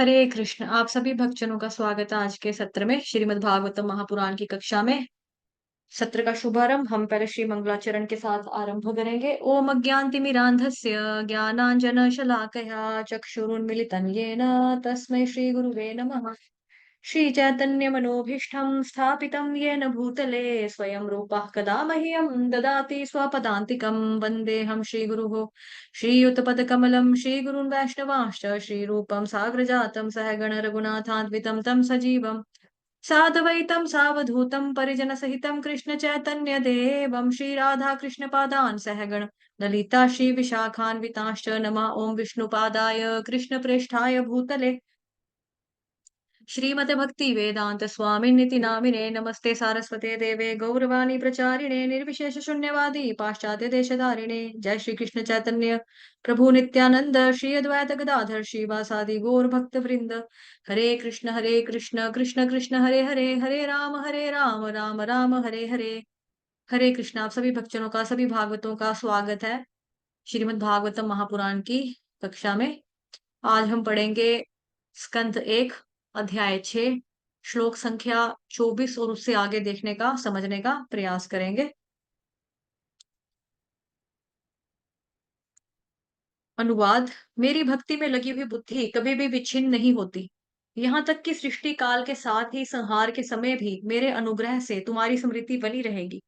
हरे कृष्ण। आप सभी भक्तजनों का स्वागत है आज के सत्र में श्रीमद् भागवतम महापुराण की कक्षा में। सत्र का शुभारंभ हम पहले श्री मंगलाचरण के साथ आरंभ करेंगे। ओम अज्ञानतिमिरान्धस्य ज्ञानांजन शलाकया चक्षुरुन्मिलितं येन तस्मै श्री गुरुवे नमः। श्री चैतन्य मनोभीष्टं स्थापितं येन भूतले स्वयं रूपः कदा मह्यं ददाति स्वपदान्तिकं वन्देऽहं श्रीगुरुः श्रीयुतपदकमलं श्रीगुरुन् वैष्णवांश्च श्रीरूपं साग्रजातं सहगण रघुनाथान्वितं तं सजीवं साद्वैतं सावधूतं परिजनसहितं कृष्ण चैतन्य देवं श्रीराधाकृष्णपादान् सहगण ललिता श्रीविशाखान्वितांश्च नमः। ओं विष्णुपादाय कृष्णप्रेष्ठाय भूतले श्रीमते भक्ति वेदांत स्वामिन्निति नामिने नमस्ते सारस्वते देवे गौरवाणी प्रचारिणे निर्विशेष शून्यवादी पाश्चात्य देशधारिणे। जय श्री कृष्ण चैतन्य प्रभु नित्यानंद श्री अद्वैत गदाधर श्रीवासादि गौर भक्त वृंद। हरे कृष्ण कृष्ण कृष्ण हरे हरे, हरे राम राम राम हरे हरे। हरे कृष्ण। आप सभी भक्तजनों का, सभी भागवतों का स्वागत है श्रीमद् भागवतम महापुराण की कक्षा में। आज हम पढ़ेंगे स्कंद 1 अध्याय 6 श्लोक संख्या 24 और उससे आगे देखने का, समझने का प्रयास करेंगे। अनुवाद। मेरी भक्ति में लगी हुई बुद्धि कभी भी विच्छिन्न नहीं होती, यहाँ तक कि सृष्टि काल के साथ ही संहार के समय भी मेरे अनुग्रह से तुम्हारी स्मृति बनी रहेगी।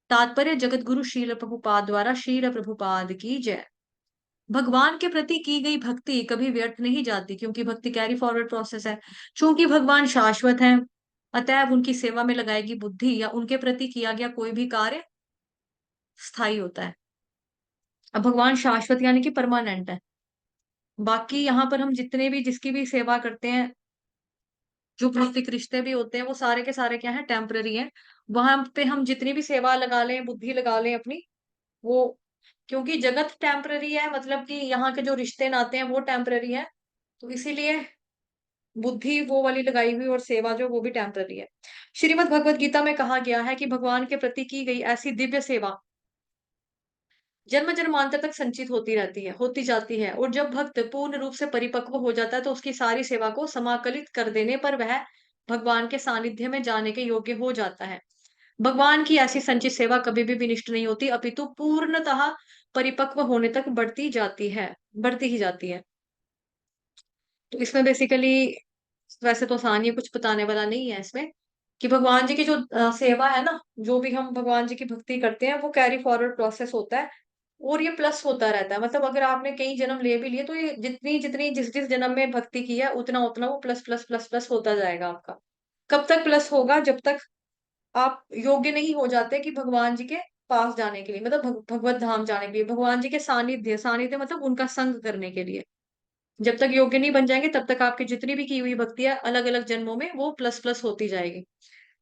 तात्पर्य जगत गुरु शील प्रभुपाद द्वारा शील प्रभुपाद की जय। भगवान के प्रति की गई भक्ति कभी व्यर्थ नहीं जाती, क्योंकि भक्ति कैरी फॉरवर्ड प्रोसेस है। चूंकि भगवान शाश्वत हैं, अतएव उनकी सेवा में लगाएगी बुद्धि या उनके प्रति किया गया कोई भी कार्य स्थायी होता है। अब भगवान शाश्वत यानी कि परमानेंट है। बाकी यहाँ पर हम जितने भी जिसकी भी सेवा करते हैं, जो भौतिक रिश्ते भी होते हैं, वो सारे के सारे क्या है, टेम्पररी हैं। वहां पे हम जितनी भी सेवा लगा लें, बुद्धि लगा लें अपनी, वो, क्योंकि जगत टेम्पररी है, मतलब कि यहाँ के जो रिश्ते नाते हैं वो टेम्पररी है, तो इसीलिए बुद्धि वो वाली लगाई हुई और सेवा जो वो भी टेम्पररी है। श्रीमद् भगवत गीता में कहा गया है कि भगवान के प्रति की गई ऐसी दिव्य सेवा जन्म जन्मांतर तक संचित होती रहती है, होती जाती है, और जब भक्त पूर्ण रूप से परिपक्व हो जाता है तो उसकी सारी सेवा को समाकलित कर देने पर वह भगवान के सानिध्य में जाने के योग्य हो जाता है। भगवान की ऐसी संचित सेवा कभी भी विनिष्ट नहीं होती, अपितु पूर्णतः परिपक्व होने तक बढ़ती जाती है, बढ़ती ही जाती है। तो इसमें बेसिकली, वैसे तो आसान ही है, कुछ बताने वाला नहीं है इसमें, कि भगवान जी की जो सेवा है ना, जो भी हम भगवान जी की भक्ति करते हैं, वो कैरी फॉरवर्ड प्रोसेस होता है, और ये प्लस होता रहता है। मतलब अगर आपने कई जन्म ले भी लिए तो ये जितनी जितनी जिस जिस जन्म में भक्ति की है, उतना उतना वो प्लस प्लस प्लस प्लस होता जाएगा आपका। कब तक प्लस होगा? जब तक आप योग्य नहीं हो जाते कि भगवान जी के पास जाने के लिए, मतलब भगवत धाम जाने के लिए, भगवान जी के सानिध्य, सानिध्य मतलब उनका संग करने के लिए। जब तक योग्य नहीं बन जाएंगे तब तक आपकी जितनी भी की हुई भक्ति है अलग अलग जन्मों में वो प्लस प्लस होती जाएगी।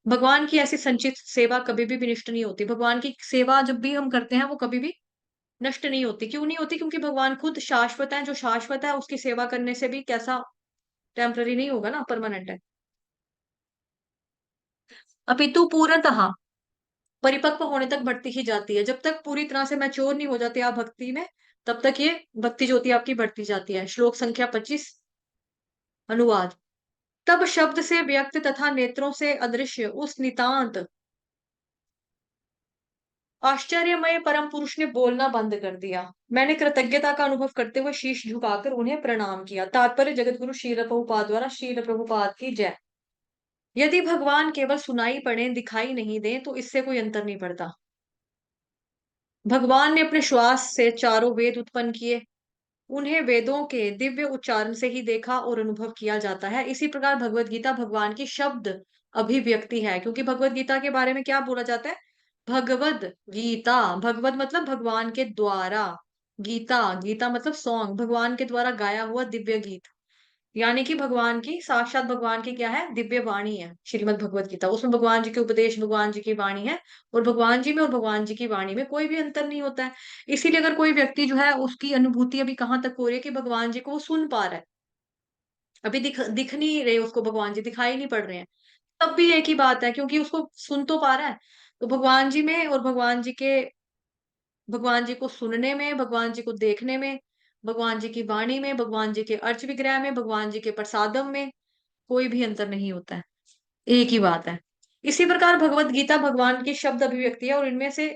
भगवान की ऐसी संचित सेवा कभी भी विनिष्ट नहीं होती। भगवान की सेवा जब भी हम करते हैं वो कभी भी नष्ट नहीं होती। क्यों नहीं होती? क्योंकि भगवान खुद शाश्वत है। जो शाश्वत है उसकी सेवा करने से भी कैसा, टेम्पररी नहीं होगा ना, परमानेंट है। अपितु पूर्णतः परिपक्व होने तक बढ़ती ही जाती है। जब तक पूरी तरह से मैच्योर नहीं हो जाते आप भक्ति में, तब तक ये भक्ति ज्योति आपकी बढ़ती जाती है। श्लोक संख्या 25 अनुवाद। तब शब्द से व्यक्त तथा नेत्रों से अदृश्य उस नितांत आश्चर्यमय परम पुरुष ने बोलना बंद कर दिया। मैंने कृतज्ञता का अनुभव करते हुए शीश झुकाकर उन्हें प्रणाम किया। तात्पर्य जगत गुरु शील प्रभुपाद द्वारा शील प्रभुपाद की जय। यदि भगवान केवल सुनाई पड़े, दिखाई नहीं दे, तो इससे कोई अंतर नहीं पड़ता। भगवान ने अपने श्वास से चारों वेद उत्पन्न किए। उन्हें वेदों के दिव्य उच्चारण से ही देखा और अनुभव किया जाता है। इसी प्रकार भगवत गीता भगवान की शब्द अभिव्यक्ति है, क्योंकि भगवत गीता के बारे में क्या बोला जाता है? भगवद गीता। भगवत मतलब भगवान के द्वारा, गीता, गीता मतलब सॉन्ग, भगवान के द्वारा गाया हुआ दिव्य गीत, यानी कि भगवान की, साक्षात भगवान की क्या है, दिव्य वाणी है श्रीमद् भगवत गीता। उसमें भगवान जी के उपदेश, भगवान जी की वाणी है, और भगवान जी में और भगवान जी की वाणी में कोई भी अंतर नहीं होता है। इसीलिए अगर कोई व्यक्ति जो है, उसकी अनुभूति अभी कहाँ तक हो रही है कि भगवान जी को वो सुन पा रहा है, अभी दिख नहीं रहे उसको, भगवान जी दिखाई नहीं पड़ रहे हैं, तब भी एक ही बात है, क्योंकि उसको सुन तो पा रहा है। तो भगवान जी में और भगवान जी को सुनने में, भगवान जी को देखने में भगवान जी की वाणी में, भगवान जी के अर्च विग्रह में, भगवान जी के प्रसादम में कोई भी अंतर नहीं होता है। एक ही बात है। इसी प्रकार भगवत गीता भगवान की शब्द अभिव्यक्ति है और इनमें से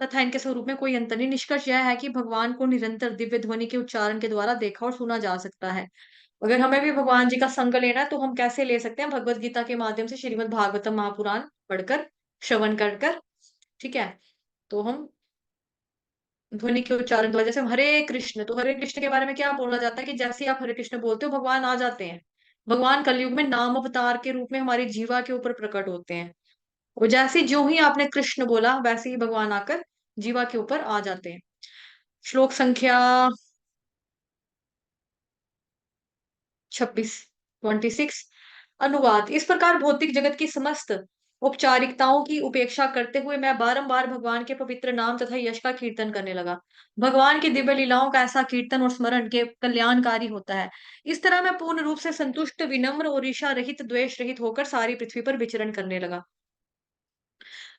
तथा इनके स्वरूप में कोई अंतर नहीं। निष्कर्ष यह है कि भगवान को निरंतर दिव्य ध्वनि के उच्चारण के द्वारा देखा और सुना जा सकता है। अगर हमें भी भगवान जी का संग लेना है तो हम कैसे ले सकते हैं? भगवत गीता के माध्यम से श्रीमद् भागवतम महापुराण पढ़कर, श्रवण कर कर, ठीक है? तो हम ध्वनि के उच्चारण द्वारा, जैसे हम हरे कृष्ण, तो हरे कृष्ण के बारे में क्या बोला जाता है कि जैसे ही आप हरे कृष्ण बोलते हो भगवान आ जाते हैं। भगवान कलयुग में नाम अवतार के रूप में हमारी जीवा के ऊपर प्रकट होते हैं। और जैसे जो ही आपने कृष्ण बोला वैसे ही भगवान आकर जीवा के ऊपर आ जाते हैं। श्लोक संख्या 26। अनुवाद। इस प्रकार भौतिक जगत की समस्त औपचारिकताओं की उपेक्षा करते हुए मैं बारंबार भगवान के पवित्र नाम तथा यश का कीर्तन करने लगा। भगवान की दिव्य लीलाओं का ऐसा कीर्तन और स्मरण के कल्याणकारी होता है। इस तरह मैं पूर्ण रूप से संतुष्ट, विनम्र और ईर्ष्या रहित, द्वेष रहित होकर सारी पृथ्वी पर विचरण करने लगा।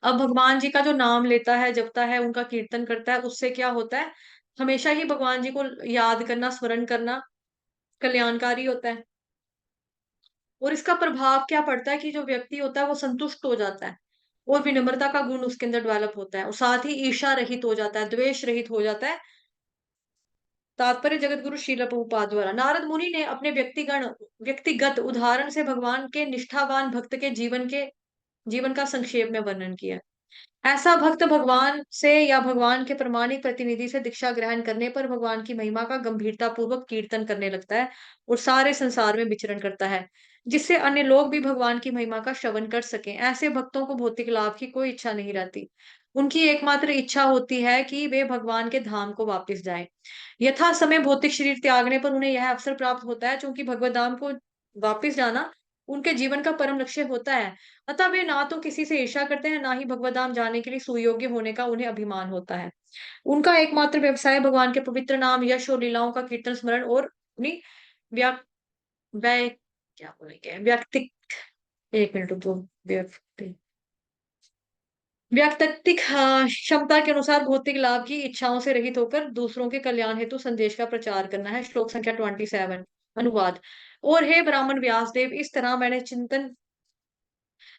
अब भगवान जी का जो नाम लेता है, जपता है, उनका कीर्तन करता है, उससे क्या होता है? हमेशा ही भगवान जी को याद करना, स्मरण करना कल्याणकारी होता है। और इसका प्रभाव क्या पड़ता है कि जो व्यक्ति होता है वो संतुष्ट हो जाता है और विनम्रता का गुण उसके अंदर डेवलप होता है और साथ ही ईर्ष्या रहित हो जाता है, द्वेष रहित हो जाता है। तात्पर्य जगत गुरु श्रील प्रभुपाद द्वारा। नारद मुनि ने अपने व्यक्तिगत उदाहरण से भगवान के निष्ठावान भक्त के जीवन का संक्षेप में वर्णन किया। ऐसा भक्त भगवान से या भगवान के प्रमाणिक प्रतिनिधि से दीक्षा ग्रहण करने पर भगवान की महिमा का गंभीरता पूर्वक कीर्तन करने लगता है और सारे संसार में विचरण करता है, जिससे अन्य लोग भी भगवान की महिमा का श्रवण कर सकें। ऐसे भक्तों को भौतिक लाभ की कोई इच्छा नहीं रहती। उनकी एकमात्र इच्छा होती है कि वे भगवान के धाम को वापस जाएं। यथा समय भौतिक शरीर त्यागने पर उन्हें यह अवसर प्राप्त होता है, क्योंकि भगवत धाम को वापस जाना उनके जीवन का परम लक्ष्य होता है। अतः वे ना तो किसी से ईर्ष्या करते हैं, ना ही भगवत धाम जाने के लिए सुयोग्य होने का उन्हें अभिमान होता है। उनका एकमात्र व्यवसाय भगवान के पवित्र नाम, यश और लीलाओं का कीर्तन, स्मरण और अपनी व्या व्य क्या बोलेंगे व्यक्ति एक मिनट रुको व्यक्ति व्यक्तिक क्षमता के अनुसार भौतिक लाभ की इच्छाओं से रहित होकर दूसरों के कल्याण हेतु संदेश का प्रचार करना है। श्लोक संख्या 27। अनुवाद। और हे ब्राह्मण व्यासदेव, इस तरह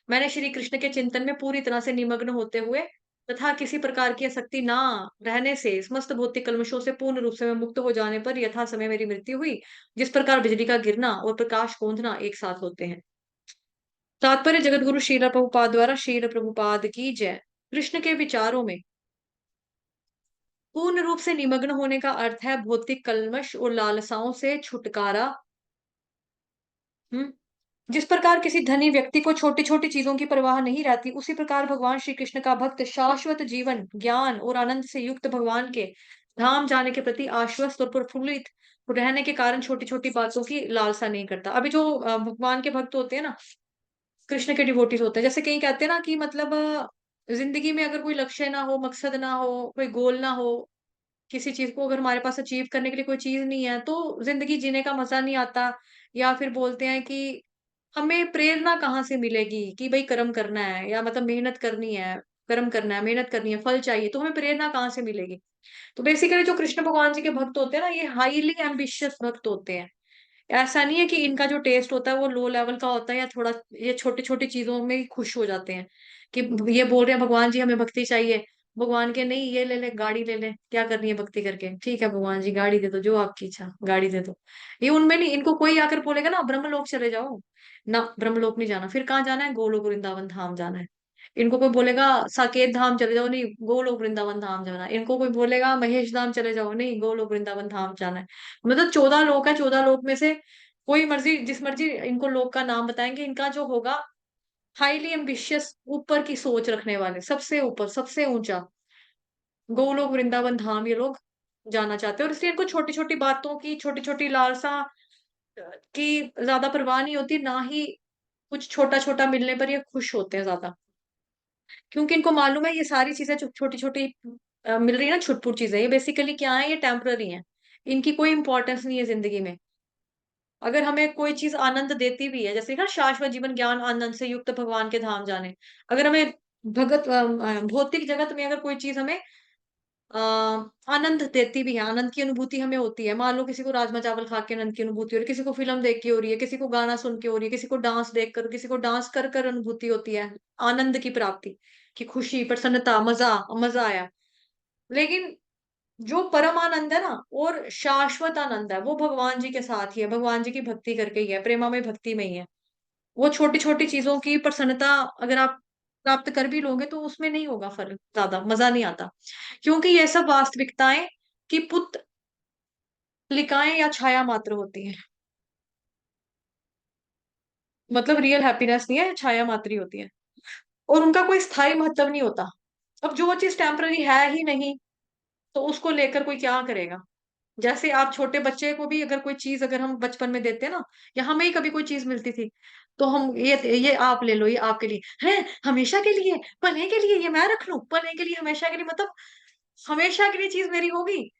मैंने श्री कृष्ण के चिंतन में पूरी तरह से निमग्न होते हुए तथा किसी प्रकार की आसक्ति ना रहने से समस्त भौतिक कल्मशों से पूर्ण रूप से मैं मुक्त हो जाने पर यथा समय मेरी मृत्यु हुई, जिस प्रकार बिजली का गिरना और प्रकाश कौंधना एक साथ होते हैं। तात्पर्य जगत गुरु श्रील प्रभुपाद द्वारा। श्रील प्रभुपाद की जय। कृष्ण के विचारों में पूर्ण रूप से निमग्न होने का अर्थ है भौतिक कल्मश और लालसाओं से छुटकारा। हम्म जिस प्रकार किसी धनी व्यक्ति को छोटी छोटी चीजों की परवाह नहीं रहती, उसी प्रकार भगवान श्री कृष्ण का भक्त शाश्वत जीवन, ज्ञान और आनंद से युक्त भगवान के धाम जाने के प्रति आश्वस्त और प्रफुल्लित रहने के कारण छोटी छोटी बातों की लालसा नहीं करता। अभी जो भगवान के भक्त होते हैं ना, कृष्ण के डिवोटीज होते हैं, जैसे कहीं कहते हैं ना कि मतलब जिंदगी में अगर कोई लक्ष्य ना हो, मकसद ना हो, कोई गोल ना हो, किसी चीज को अगर हमारे पास अचीव करने के लिए कोई चीज नहीं है तो जिंदगी जीने का मजा नहीं आता। या फिर बोलते हैं कि हमें प्रेरणा कहाँ से मिलेगी कि भाई कर्म करना है या मतलब मेहनत करनी है, कर्म करना है, मेहनत करनी है, फल चाहिए, तो हमें प्रेरणा कहाँ से मिलेगी? तो बेसिकली जो कृष्ण भगवान जी के भक्त होते हैं ना, ये हाईली एम्बिशियस भक्त होते हैं। ऐसा नहीं है कि इनका जो टेस्ट होता है वो लो लेवल का होता है या थोड़ा, ये छोटी छोटी चीजों में ही खुश हो जाते हैं कि ये बोल रहे हैं भगवान जी हमें भक्ति चाहिए। भगवान के नहीं, ये ले ले गाड़ी ले ले, क्या करनी है भक्ति करके, ठीक है भगवान जी गाड़ी दे दो, जो आपकी इच्छा गाड़ी दे दो। ये उनमें नहीं, इनको कोई आकर बोलेगा ना ब्रह्मलोक चले जाओ, ना ब्रह्मलोक नहीं जाना, फिर कहाँ जाना है? गोलोक वृंदावन धाम जाना है। इनको कोई बोलेगा साकेत धाम चले जाओ, नहीं गोलोक वृंदावन धाम जाना है। इनको कोई बोलेगा महेश धाम चले जाओ, नहीं गोलोक वृंदावन धाम जाना है। मतलब 14 लोक है, 14 लोक में से कोई मर्जी, जिस मर्जी इनको लोक का नाम बताएंगे, इनका जो होगा हाईली एम्बिशियस, ऊपर की सोच रखने वाले, सबसे ऊपर सबसे ऊंचा गोलोक वृंदावन धाम ये लोग जाना चाहते हैं। और इसलिए इनको छोटी छोटी बातों की, छोटी छोटी लालसा की ज्यादा परवाह नहीं होती, ना ही कुछ छोटा छोटा मिलने पर ये खुश होते हैं ज्यादा, क्योंकि इनको मालूम है ये सारी चीजें जो छोटी छोटी मिल रही है ना, छुटपुट चीजें, ये बेसिकली क्या है? ये टेम्पररी है। इनकी कोई इंपॉर्टेंस नहीं है जिंदगी में। अगर हमें कोई चीज आनंद देती भी है, जैसे ना शाश्वत जीवन, ज्ञान, आनंद से युक्त भगवान के धाम जाने, अगर हमें भगत भौतिक जगत में अगर कोई चीज हमें अ, आनंद देती भी है, आनंद की अनुभूति हमें होती है। मान लो किसी को राजमा-चावल खा के आनंद की अनुभूति हो रही है, किसी को फ़िल्म देख के हो रही है, किसी को गाना सुन के हो रही है, किसी को डांस देखकर, किसी को डांस कर कर अनुभूति होती है, आनंद की प्राप्ति, कि खुशी, प्रसन्नता, मज़ा मज़ा आया। लेकिन जो परम आनंद है ना और शाश्वत आनंद है, वो भगवान जी के साथ ही है, भगवान जी की भक्ति करके ही है, प्रेमामय भक्ति में ही है। वो छोटी-छोटी चीज़ों की प्रसन्नता अगर आप प्राप्त कर भी लोगे तो उसमें नहीं होगा फ़र्क ज़्यादा, मज़ा नहीं आता। क्योंकि ये सब वास्तविकताएँ की पुतलिकाएँ या छाया मात्र होती हैं। मतलब रियल हैप्पीनेस नहीं है, छाया मात्र ही होती है और उनका कोई स्थायी महत्व नहीं होता। अब जो चीज़ टेम्परेरी है ही नहीं, तो उसको लेकर कोई क्या करेगा? जैसे आप छोटे बच्चे को भी अगर कोई चीज़ अगर हम बचपन में देते हैं ना या हमें ही कभी कोई चीज़ मिलती थी, तो हम ये आप ले लो, ये आपके लिए। हैं! हमेशा के लिए? पल के लिए ये मैं रख लूँ? पल के लिए, हमेशा के लिए मतलब हमेशा के लिए चीज़ मेरी होगी?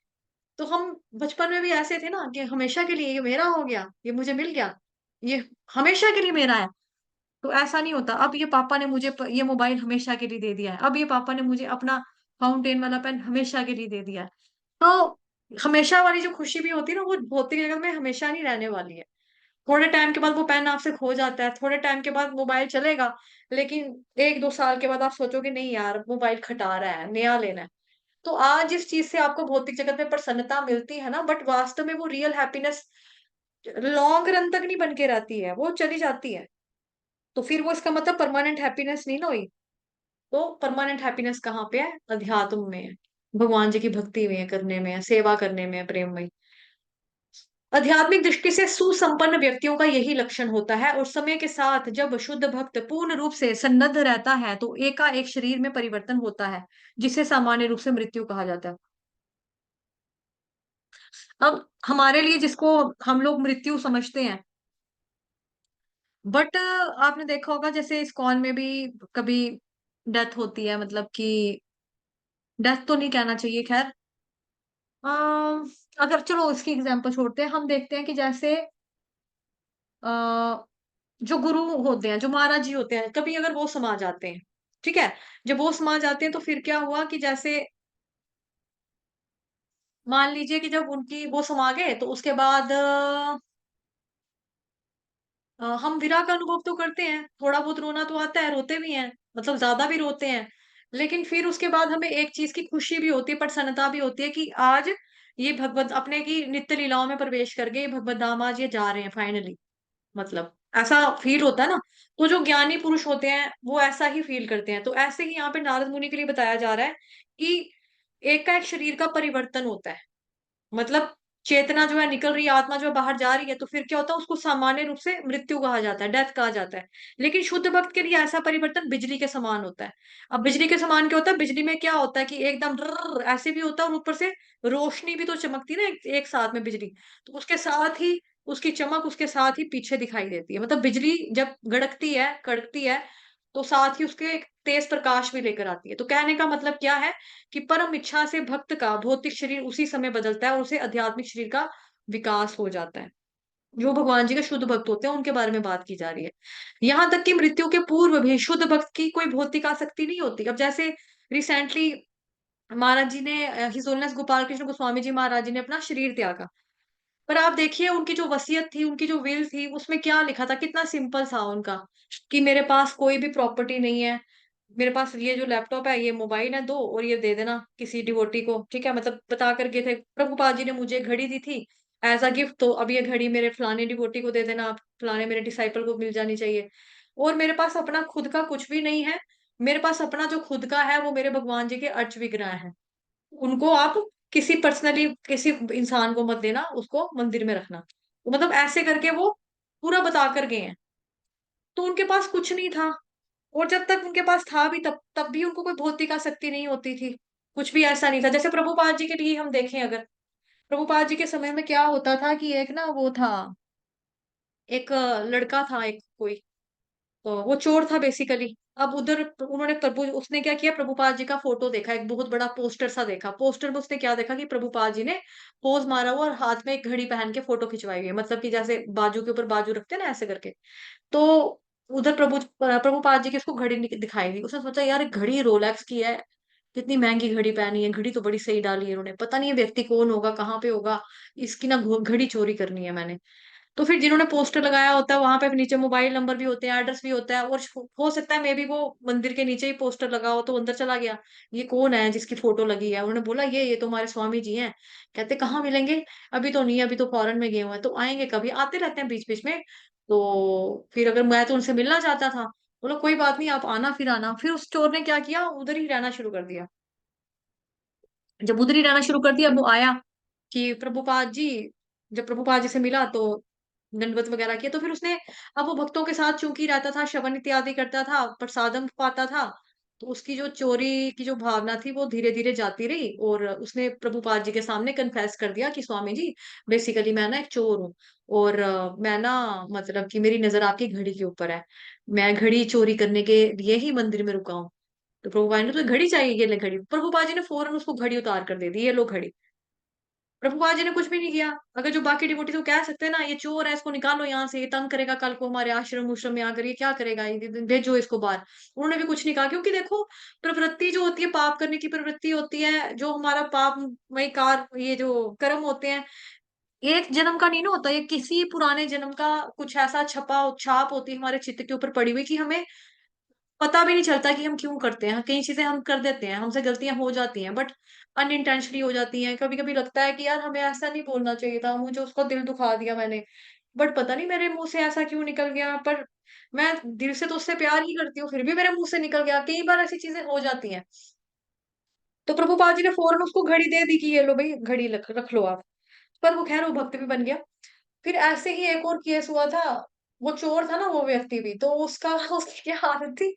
तो हम बचपन में भी ऐसे थे ना कि हमेशा के लिए ये मेरा हो गया, ये मुझे मिल गया, ये हमेशा के लिए मेरा है। तो ऐसा नहीं होता। अब ये पापा ने मुझे ये मोबाइल हमेशा के लिए दे दिया है। अब ये पापा ने मुझे अपना फाउंटेन वाला पेन हमेशा के लिए दे दिया है। तो हमेशा वाली जो खुशी भी होती है ना, वो भौतिक जगत में हमेशा नहीं रहने वाली है। थोड़े टाइम के बाद वो पेन आपसे खो जाता है, थोड़े टाइम के बाद मोबाइल चलेगा, लेकिन 1-2 साल के बाद आप सोचोगे नहीं यार मोबाइल खटा रहा है, नया लेना है। तो आज जिस चीज़ से आपको भौतिक जगत में प्रसन्नता मिलती है ना, बट वास्तव में वो रियल हैप्पीनेस लॉन्ग रन तक नहीं बन के रहती है, वो चली जाती है। तो फिर वो इसका मतलब परमानेंट हैप्पीनेस नहीं ना हुई। तो परमानेंट हैप्पीनेस कहाँ पे है? अध्यात्म में है, भगवान जी की भक्ति में है, करने में है, सेवा करने में है, प्रेम में। आध्यात्मिक दृष्टि से सुसंपन्न व्यक्तियों का यही लक्षण होता है और समय के साथ जब शुद्ध भक्त पूर्ण रूप से सन्नद्ध रहता है, तो एकाएक शरीर में परिवर्तन होता है, जिसे सामान्य रूप से मृत्यु कहा जाता है। अब हमारे लिए जिसको हम लोग मृत्यु समझते हैं, बट आपने देखा होगा जैसे इस्कॉन में भी कभी डेथ होती है, मतलब कि डेथ तो नहीं कहना चाहिए खैर। अ, अगर चलो इसकी एग्जांपल छोड़ते हैं, हम देखते हैं कि जैसे अ, जो गुरु होते हैं, जो महाराज जी होते हैं, कभी अगर वो समा जाते हैं, ठीक है? जब वो समा जाते हैं तो फिर क्या हुआ कि जैसे मान लीजिए कि जब उनकी वो समा गए तो उसके बाद हम विरह का अनुभव तो करते हैं, थोड़ा बहुत रोना तो आता है, रोते भी हैं, मतलब ज़्यादा भी रोते हैं। लेकिन फिर उसके बाद हमें एक चीज़ की खुशी भी होती है, प्रसन्नता भी होती है कि आज ये भगवत अपने की नित्य लीलाओं में प्रवेश कर गए, भगवत धाम आज ये जा रहे हैं फाइनली। मतलब ऐसा फ़ील होता है ना, तो जो ज्ञानी पुरुष होते हैं, वो ऐसा ही फ़ील करते हैं। तो ऐसे ही यहाँ पे नारद मुनि के लिए बताया जा रहा है कि एकाएक शरीर का परिवर्तन होता है। मतलब चेतना जो है निकल रही है, आत्मा जो है बाहर जा रही है, तो फिर क्या होता है उसको सामान्य रूप से मृत्यु कहा जाता है, डेथ कहा जाता है। लेकिन शुद्ध भक्त के लिए ऐसा परिवर्तन बिजली के समान होता है। अब बिजली के समान क्या होता है? बिजली में क्या होता है कि एकदम रर्र ऐसे भी होता है और ऊपर से रोशनी भी तो चमकती है ना एक साथ में बिजली। तो उसके साथ ही उसकी चमक उसके साथ ही पीछे दिखाई देती है। मतलब बिजली जब कड़कती है, तो साथ ही उसके एक तेज प्रकाश भी लेकर आती है। तो कहने का मतलब क्या है कि परम इच्छा से भक्त का भौतिक शरीर उसी समय बदलता है और उसे आध्यात्मिक शरीर का विकास हो जाता है। जो भगवान जी के शुद्ध भक्त होते हैं, उनके बारे में बात की जा रही है। यहाँ तक कि मृत्यु के पूर्व भी शुद्ध भक्त की कोई भौतिक आसक्ति नहीं होती। अब जैसे रिसेंटली महाराज जी ने हिज होलीनेस गोपाल कृष्ण गोस्वामी जी महाराज जी ने अपना शरीर त्यागा। पर आप देखिए उनकी जो वसीयत थी, उनकी जो विल थी, उसमें क्या लिखा था, कितना सिंपल था उनका कि मेरे पास कोई भी प्रॉपर्टी नहीं है। मेरे पास ये जो लैपटॉप है, ये मोबाइल है 2 और ये दे देना किसी डिवोटी को, ठीक है? मतलब बता कर गए थे, प्रभुपाद जी ने मुझे घड़ी दी थी एज़ अ गिफ्ट, तो अब ये घड़ी मेरे फलाने डिवोटी को दे देना आप, फलाने मेरे डिसाइपल को मिल जानी चाहिए। और मेरे पास अपना खुद का कुछ भी नहीं है। मेरे पास अपना जो खुद का है, वो मेरे भगवान जी के अर्च विग्रह हैं। उनको आप किसी पर्सनली किसी इंसान को मत देना, उसको मंदिर में रखना। तो मतलब ऐसे करके वो पूरा बता कर गए हैं। तो उनके पास कुछ नहीं था और जब तक उनके पास था भी तब भी उनको कोई भौतिक आसक्ति नहीं होती थी। कुछ भी ऐसा नहीं था। जैसे प्रभुपाद जी के लिए हम देखें अगर, प्रभुपाद जी के समय में क्या होता था कि एक ना वो था, एक लड़का था एक कोई, वो चोर था बेसिकली। अब उधर उन्होंने प्रभु उसने क्या किया, प्रभुपाद जी का फ़ोटो देखा, एक बहुत बड़ा पोस्टर सा देखा। पोस्टर में उसने क्या देखा कि प्रभुपाद जी ने पोज़ मारा हुआ और हाथ में एक घड़ी पहन के फ़ोटो खिंचवाई हुई है। मतलब कि जैसे बाजू के ऊपर बाजू रखते हैं ना ऐसे करके। तो उधर प्रभुपाद जी की उसको घड़ी दिखाई दी। उसने सोचा यार घड़ी रोलेक्स की है, कितनी महंगी घड़ी पहनी है, घड़ी तो बड़ी सही डाली है इन्होंने, पता नहीं ये व्यक्ति कौन होगा, कहाँ पे होगा, इसकी ना घड़ी चोरी करनी है मैंने। तो फिर जिन्होंने पोस्टर लगाया होता है वहां पे नीचे मोबाइल नंबर भी होते हैं, एड्रेस भी होता है, और हो सकता है मे बी वो मंदिर के नीचे ही पोस्टर लगा हो, तो अंदर चला गया, ये कौन है जिसकी फोटो लगी है, उन्होंने बोला ये तो हमारे स्वामी जी हैं। कहते कहाँ मिलेंगे, अभी तो नहीं, अभी तो फॉरेन में गए हुए हैं, तो आएंगे कभी, आते रहते हैं बीच बीच में। तो फिर अगर मैं तो उनसे मिलना चाहता था, बोलो कोई बात नहीं, आप आना, फिर आना। फिर उस चोर ने क्या किया, उधर ही रहना शुरू कर दिया। जब उधर ही रहना शुरू कर दिया, वो आया कि प्रभुपाद जी, जब प्रभुपाद जी से मिला तो दंडवत वगैरह किया, तो फिर उसने, अब वो भक्तों के साथ चूंकि रहता था, श्रवण इत्यादि करता था, प्रसादम पाता था, तो उसकी जो चोरी की जो भावना थी वो धीरे धीरे जाती रही, और उसने प्रभुपाद जी के सामने कन्फेस कर दिया कि स्वामी जी, बेसिकली मैं ना एक चोर हूँ, और मैं ना, मतलब कि मेरी नजर आपकी घड़ी के ऊपर है, मैं घड़ी चोरी करने के लिए ही मंदिर में रुका हूँ। तो प्रभुपा जी ने, तो घड़ी चाहिए, ये ले घड़ी। प्रभुपा जी ने फौरन उसको घड़ी उतार कर दे दी, ये लो घड़ी। प्रभुपा जी ने कुछ भी नहीं किया। अगर जो बाकी डिवोटी तो कह सकते हैं ना, ये चोर है, इसको निकालो यहाँ से, ये तंग करेगा कल को हमारे आश्रम उश्रम में आकर, ये क्या करेगा, ये भेजो इसको बाहर। उन्होंने भी कुछ नहीं कहा, क्योंकि देखो, प्रवृत्ति जो होती है, पाप करने की प्रवृत्ति होती है, जो हमारा पापमय कार, ये जो कर्म होते हैं, एक जन्म का नहीं ना होता, ये किसी पुराने जन्म का कुछ ऐसा छपा छाप होती है हमारे चित्त के ऊपर पड़ी हुई, कि हमें पता भी नहीं चलता कि हम क्यों करते हैं। कई चीजें हम कर देते हैं, हमसे गलतियां हो जाती हैं, बट अनइंटेंशनली हो जाती हैं। कभी कभी लगता है कि यार हमें ऐसा नहीं बोलना चाहिए था, मुझे उसको दिल दुखा दिया मैंने, बट पता नहीं मेरे मुंह से ऐसा क्यों निकल गया। पर मैं दिल से तो उससे प्यार ही करती हूँ, फिर भी मेरे मुंह से निकल गया। कई बार ऐसी चीजें हो जाती हैं। तो प्रभुपाद जी ने फौरन उसको घड़ी दे दी कि ये लो भाई घड़ी, रख लो आप। पर वो खैर वो भक्त भी बन गया। फिर ऐसे ही एक और केस हुआ था। वो चोर था ना वो व्यक्ति भी, तो उसका उसकी क्या हालत थी,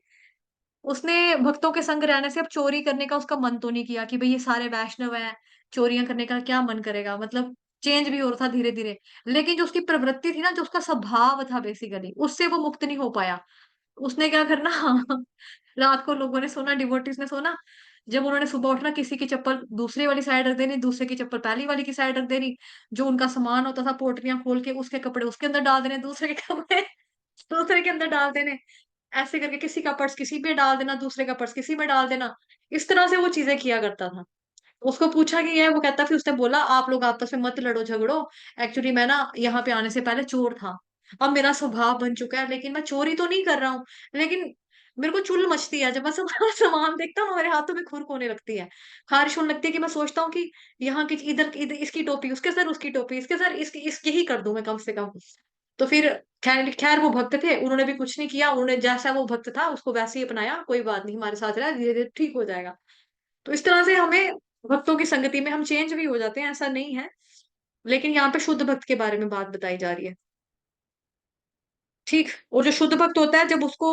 उसने भक्तों के संग रहने से अब चोरी करने का उसका मन तो नहीं किया, कि भाई ये सारे वैष्णव हैं, चोरियां करने का क्या मन करेगा, मतलब चेंज भी हो रहा था धीरे धीरे। लेकिन जो उसकी प्रवृत्ति थी ना, जो उसका स्वभाव था बेसिकली, उससे वो मुक्त नहीं हो पाया। उसने क्या करना रात को लोगों ने सोना, डिवोटीज ने सोना, जब उन्होंने सुबह उठना, किसी की चप्पल दूसरी वाली साइड रख देनी, दूसरे की चप्पल पहली वाली की साइड रख देनी, जो उनका सामान होता था पोटलियां खोल के उसके कपड़े उसके अंदर डाल देने, दूसरे के कपड़े दूसरे के अंदर डाल देने, ऐसे करके किसी का पर्स किसी पे डाल देना, दूसरे का पर्स किसी में डाल देना। इस तरह से वो चीजें किया करता था। उसको पूछा कि ये, वो कहता, फिर उसने बोला आप लोग आपस में मत लड़ो झगड़ो, एक्चुअली मैं ना यहाँ पे आने से पहले चोर था, अब मेरा स्वभाव बन चुका है, लेकिन मैं चोरी तो नहीं कर रहा हूँ, लेकिन मेरे को चुल मचती है, जब मैं सामान सामान देखता हूँ ना, मेरे हाथों में खुरक होने लगती है, खारिश होने लगती है, कि मैं सोचता हूँ कि यहाँ की इधर इधर इसकी टोपी, उसके सर उसकी टोपी, इसके सर इसकी ही कर दूं मैं कम से कम। तो फिर खैर खैर वो भक्त थे, उन्होंने भी कुछ नहीं किया, उन्होंने जैसा वो भक्त था उसको वैसे ही अपनाया, कोई बात नहीं, हमारे साथ रहा, धीरे धीरे ठीक हो जाएगा। तो इस तरह से हमें भक्तों की संगति में हम चेंज भी हो जाते हैं, ऐसा नहीं है। लेकिन यहाँ पे शुद्ध भक्त के बारे में बात बताई जा रही है। ठीक। और जो शुद्ध भक्त होता है, जब उसको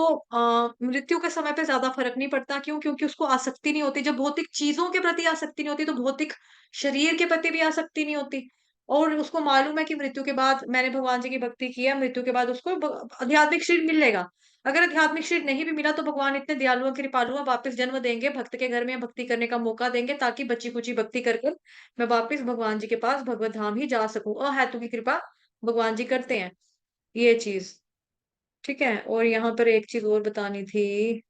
मृत्यु के समय पे ज्यादा फर्क नहीं पड़ता, क्यों, क्योंकि उसको आसक्ति नहीं होती, जब भौतिक चीजों के प्रति आसक्ति नहीं होती, तो भौतिक शरीर के प्रति भी आसक्ति नहीं होती। और उसको मालूम है कि मृत्यु के बाद मैंने भगवान जी की भक्ति की है, मृत्यु के बाद उसको आध्यात्मिक शरीर मिलेगा। अगर आध्यात्मिक शरीर नहीं भी मिला, तो भगवान इतने दयालु हैं, कृपालु हैं, वापस जन्म देंगे, भक्त के घर में भक्ति करने का मौका देंगे, ताकि बची कुची भक्ति करके मैं वापस भगवान जी के पास भगवत धाम ही जा सकूं। अहेतु की कृपा भगवान जी करते हैं, ये चीज। ठीक है। और यहाँ पर एक चीज और बतानी थी।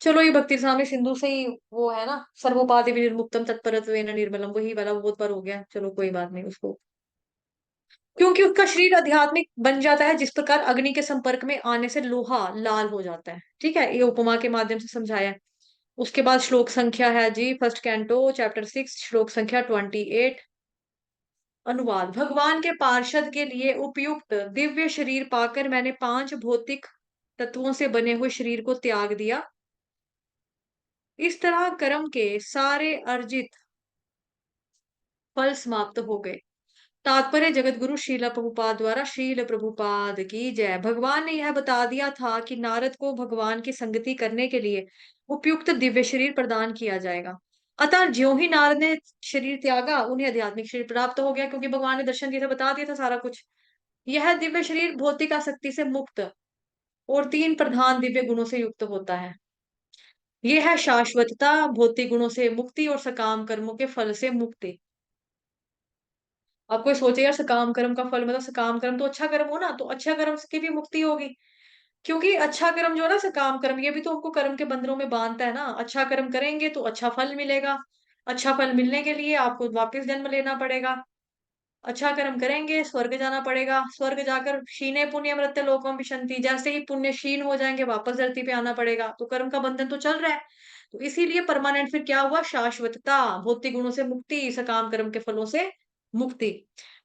चलो ये भक्ति सामने सिंधु से ही वो है ना, सर्वोपाधि विनिर्मुक्तम तत्परत्वेन निर्मलम, वही वाला बहुत बार हो गया, चलो कोई बात नहीं उसको। क्योंकि उसका शरीर आध्यात्मिक बन जाता है, जिस प्रकार अग्नि के संपर्क में आने से लोहा लाल हो जाता है। ठीक है, ये उपमा के माध्यम से समझाया है। उसके बाद श्लोक संख्या है जी, फर्स्ट कैंटो चैप्टर 6 श्लोक संख्या 28। अनुवाद। भगवान के पार्षद के लिए उपयुक्त दिव्य शरीर पाकर मैंने पांच भौतिक तत्वों से बने हुए शरीर को त्याग दिया। इस तरह कर्म के सारे अर्जित फल समाप्त हो गए। तात्पर्य। जगत गुरु श्रील प्रभुपाद द्वारा, श्रील प्रभुपाद की जय। भगवान ने यह बता दिया था कि नारद को भगवान की संगति करने के लिए उपयुक्त दिव्य शरीर प्रदान किया जाएगा। अतः ज्यों ही नारद ने शरीर त्यागा, उन्हें आध्यात्मिक शरीर प्राप्त हो गया, क्योंकि भगवान ने दर्शन दिए थे, बता दिया था सारा कुछ। यह दिव्य शरीर भौतिक आसक्ति से मुक्त और तीन प्रधान दिव्य गुणों से युक्त होता है। यह है शाश्वतता, भौतिक गुणों से मुक्ति और सकाम कर्मों के फल से मुक्ति। अब कोई सोचे यार सकाम कर्म का फल, मतलब सकाम कर्म तो अच्छा कर्म हो ना, तो अच्छा कर्म की भी मुक्ति होगी। क्योंकि अच्छा कर्म जो है ना, सकाम कर्म, ये भी तो हमको कर्म के बंधनों में बांधता है ना। अच्छा कर्म करेंगे तो अच्छा फल मिलेगा। अच्छा फल मिलने के लिए आपको वापस जन्म लेना पड़ेगा। अच्छा कर्म करेंगे, स्वर्ग जाना पड़ेगा। स्वर्ग जाकर क्षीणे पुण्य मृत्यु लोकम विशंति, जैसे ही पुण्य क्षीण हो जाएंगे वापस धरती पे आना पड़ेगा। तो कर्म का बंधन तो चल रहा है। तो इसीलिए परमानेंट फिर क्या हुआ, शाश्वतता, भौतिक गुणों से मुक्ति, सकाम कर्म के फलों से मुक्ति।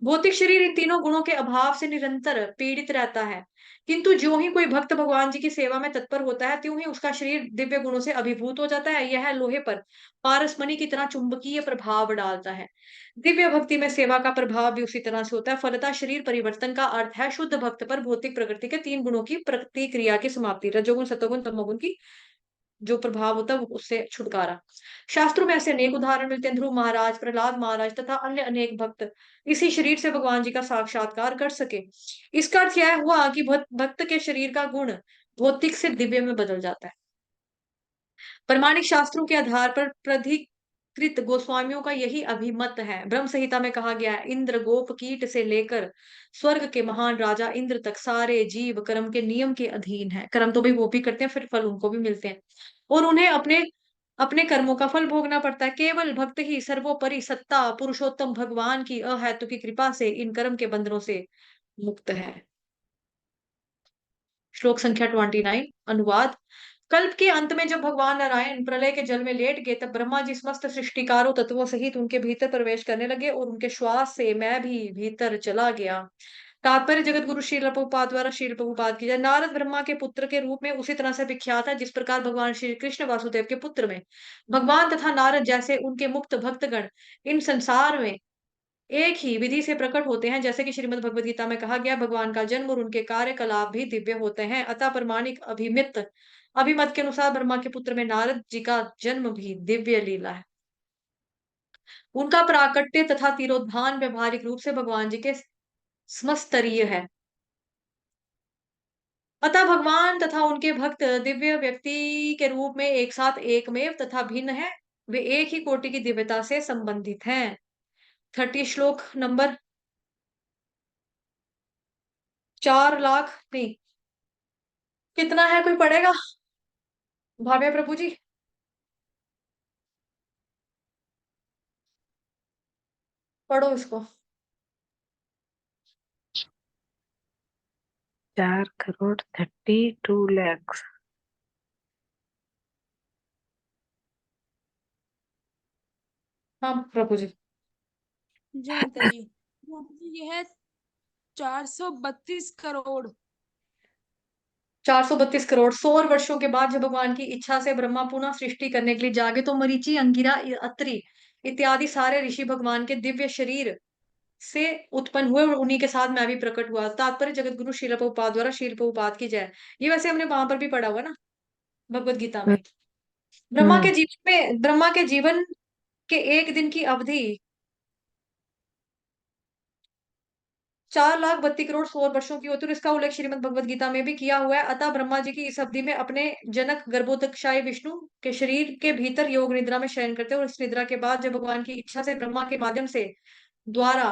भौतिक शरीर इन तीनों गुणों के अभाव से निरंतर पीड़ित रहता है। किंतु जो ही कोई भक्त भगवान जी की सेवा में तत्पर होता है, त्यों ही उसका शरीर दिव्य गुणों से अभिभूत हो जाता है। यह लोहे पर पारसमणि की तरह चुंबकीय प्रभाव डालता है। दिव्य भक्ति में सेवा का प्रभाव भी उसी तरह से होता है। फलतः शरीर परिवर्तन का अर्थ है शुद्ध भक्त पर भौतिक प्रकृति के तीन गुणों की प्रतिक्रिया की समाप्ति, रजोगुण सतोगुण तमोगुण की जो प्रभाव होता है उससे छुटकारा। शास्त्रों में ऐसे अनेक उदाहरण मिलते हैं। ध्रुव महाराज, प्रहलाद महाराज तथा अन्य अनेक भक्त इसी शरीर से भगवान जी का साक्षात्कार कर सके। इसका अर्थ यह हुआ कि भक्त के शरीर का गुण भौतिक से दिव्य में बदल जाता है। प्रमाणिक शास्त्रों के आधार पर प्राधिकृत गोस्वामियों का यही अभिमत है। ब्रह्म संहिता में कहा गया है, इंद्र गोप कीट से लेकर स्वर्ग के महान राजा इंद्र तक सारे जीव कर्म के नियम के अधीन है। कर्म तो भाई वो भी करते हैं, फिर फल उनको भी मिलते हैं, और उन्हें अपने अपने कर्मों का फल भोगना पड़ता है। केवल भक्त ही सर्वोपरि सत्ता पुरुषोत्तम भगवान की अहेतु की कृपा से इन कर्म के बंधनों से मुक्त है। श्लोक संख्या 29, अनुवाद। कल्प के अंत में जब भगवान नारायण प्रलय के जल में लेट गए, तब ब्रह्मा जी समस्त सृष्टिकारों तत्वों सहित उनके भीतर प्रवेश करने लगे, और उनके श्वास से मैं भी भीतर चला गया। तात्पर्य जगत गुरु श्रील प्रभुपाद द्वारा श्रील प्रभुपाद की जय। नारद ब्रह्मा के पुत्र के रूप में उसी तरह से विख्यात है जिस प्रकार भगवान श्री कृष्ण वासुदेव के पुत्र में भगवान तथा नारद जैसे उनके मुक्त भक्तगण इन संसार में एक ही विधि से प्रकट होते हैं। जैसे कि श्रीमद् भगवद गीता में कहा गया, भगवान का जन्म और उनके कार्यकलाप भी दिव्य होते हैं। अतः प्रमाणिक अभिमत के अनुसार ब्रह्मा के पुत्र में नारद जी का जन्म भी दिव्य लीला है। उनका प्राकट्य तथा तिरोधान व्यवहारिक रूप से भगवान जी के समस्तरीय है। अतः भगवान तथा उनके भक्त दिव्य व्यक्ति के रूप में एक साथ एकमेव तथा भिन्न है। वे एक ही कोटि की दिव्यता से संबंधित हैं। 30 श्लोक नंबर 4 लाख नहीं, कितना है, कोई पढ़ेगा? भाव्य प्रभु जी, पढ़ो इसको। 4 करोड़ 32 लाख। हाँ प्रभु जी। जय माता जी। माता जी ये है 432 करोड़। 432 करोड़। 100 वर्षों के बाद जब भगवान की इच्छा से ब्रह्मा पुनः सृष्टि करने के लिए जागे, तो मरीचि, अंगिरा, अत्रि इत्यादि सारे ऋषि भगवान के दिव्य शरीर से उत्पन्न हुए, और उन्हीं के साथ मैं भी प्रकट हुआ। तात्पर्य जगत गुरु श्रील प्रभुपाद द्वारा श्रील प्रभुपाद की जय। ये वैसे हमने वहां पर भी पढ़ा हुआ ना, भगवत गीता में। हम्म। ब्रह्मा के जीवन के एक दिन की अवधि 4 लाख 32 करोड़ 100 वर्षों की होती है, और इसका उल्लेख श्रीमद् भगवद गीता में भी किया हुआ है। अतः ब्रह्मा जी की इस अवधि में अपने जनक गर्भोदकशाही विष्णु के शरीर के भीतर योग निद्रा में शयन करते हैं, और इस निद्रा के बाद जब भगवान की इच्छा से ब्रह्मा के माध्यम से द्वारा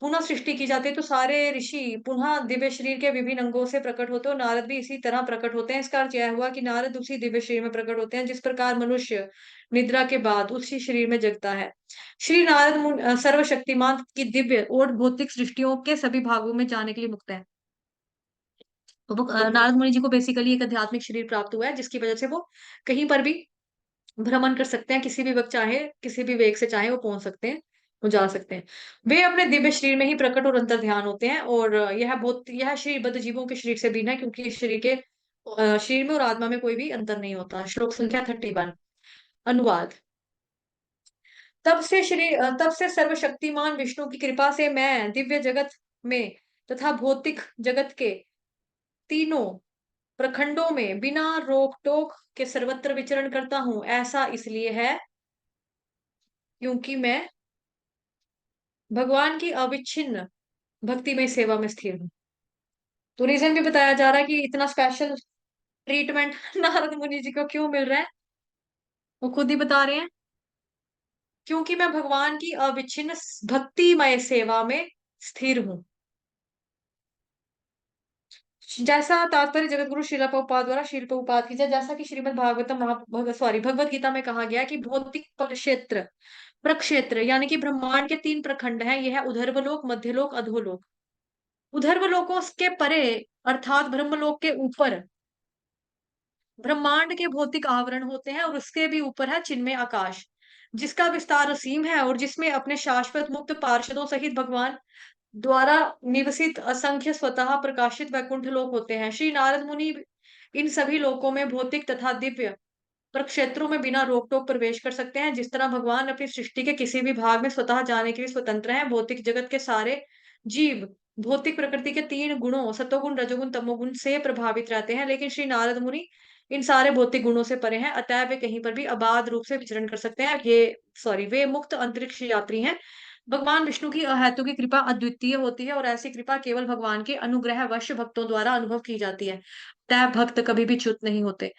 पुनः सृष्टि की जाती है, तो सारे ऋषि पुनः दिव्य शरीर के विभिन्न अंगों से प्रकट होते हैं, और नारद भी इसी तरह प्रकट होते हैं। इसका अर्थ यह हुआ कि नारद उसी दिव्य शरीर में प्रकट होते हैं जिस प्रकार मनुष्य निद्रा के बाद उसी शरीर में जगता है। श्री नारद सर्वशक्तिमान की दिव्य और भौतिक सृष्टियों के सभी भागों में जाने के लिए मुक्त है। तो नारद मुनि जी को बेसिकली एक आध्यात्मिक शरीर प्राप्त हुआ है, जिसकी वजह से वो कहीं पर भी भ्रमण कर सकते हैं। किसी भी वक्त चाहे, किसी भी वेग से चाहे वो पहुंच सकते हैं, वो जा सकते हैं। वे अपने दिव्य शरीर में ही प्रकट और अंतर ध्यान होते हैं, और यह शरीर बद्ध जीवों के शरीर से भिन्न है, क्योंकि इस शरीर के शरीर में और आत्मा में कोई भी अंतर नहीं होता। श्लोक संख्या 31, अनुवाद। तब से सर्वशक्तिमान विष्णु की कृपा से मैं दिव्य जगत में तथा भौतिक जगत के तीनों प्रखंडों में बिना रोक टोक के सर्वत्र विचरण करता हूं। ऐसा इसलिए है क्योंकि मैं भगवान की अविच्छिन्न भक्तिमय सेवा में स्थिर हूँ। तो रीजन भी बताया जा रहा है कि इतना स्पेशल ट्रीटमेंट नारद मुनि जी को क्यों मिल रहा है, वो खुद ही बता रहे हैं। क्योंकि मैं भगवान की अविच्छिन्न भक्तिमय सेवा में स्थिर हूं। जैसा तात्पर्य जगत गुरु शिला प्रभुपाद द्वारा शील प्रभुपाद की जाए, जैसा कि श्रीमद् भागवतम भगवत गीता में कहा गया कि भौतिक क्षेत्र प्रक्षेत्र यानी कि ब्रह्मांड के 3 प्रखंड हैं। यह है उधर्वलोक, मध्यलोक, अधोलोक। उधर्वलोकों के परे अर्थात ब्रह्मलोक के ऊपर ब्रह्मांड के भौतिक आवरण होते हैं, और उसके भी ऊपर है चिन्मय आकाश, जिसका विस्तार असीम है और जिसमें अपने शाश्वत मुक्त पार्षदों सहित भगवान द्वारा निवसित असंख्य स्वतः प्रकाशित वैकुंठ लोक होते हैं। श्री नारद मुनि इन सभी लोकों में भौतिक तथा दिव्य प्रक्षेत्रों में बिना रोक टोक प्रवेश कर सकते हैं। जिस तरह भगवान अपनी सृष्टि के किसी भी भाग में स्वतः जाने के लिए स्वतंत्र हैं, भौतिक जगत के सारे जीव भौतिक प्रकृति के 3 गुणों सतोगुण, रजोगुण, तमोगुण से प्रभावित रहते हैं, लेकिन श्री नारद मुनि इन सारे भौतिक गुणों से परे हैं, अतः वे कहीं पर भी अबाध रूप से विचरण कर सकते हैं। वे मुक्त अंतरिक्ष यात्री हैं। भगवान विष्णु की अहेतु की कृपा अद्वितीय होती है, और ऐसी कृपा केवल भगवान के अनुग्रह वश भक्तों द्वारा अनुभव की जाती है। तय भक्त कभी भी च्युत नहीं होते।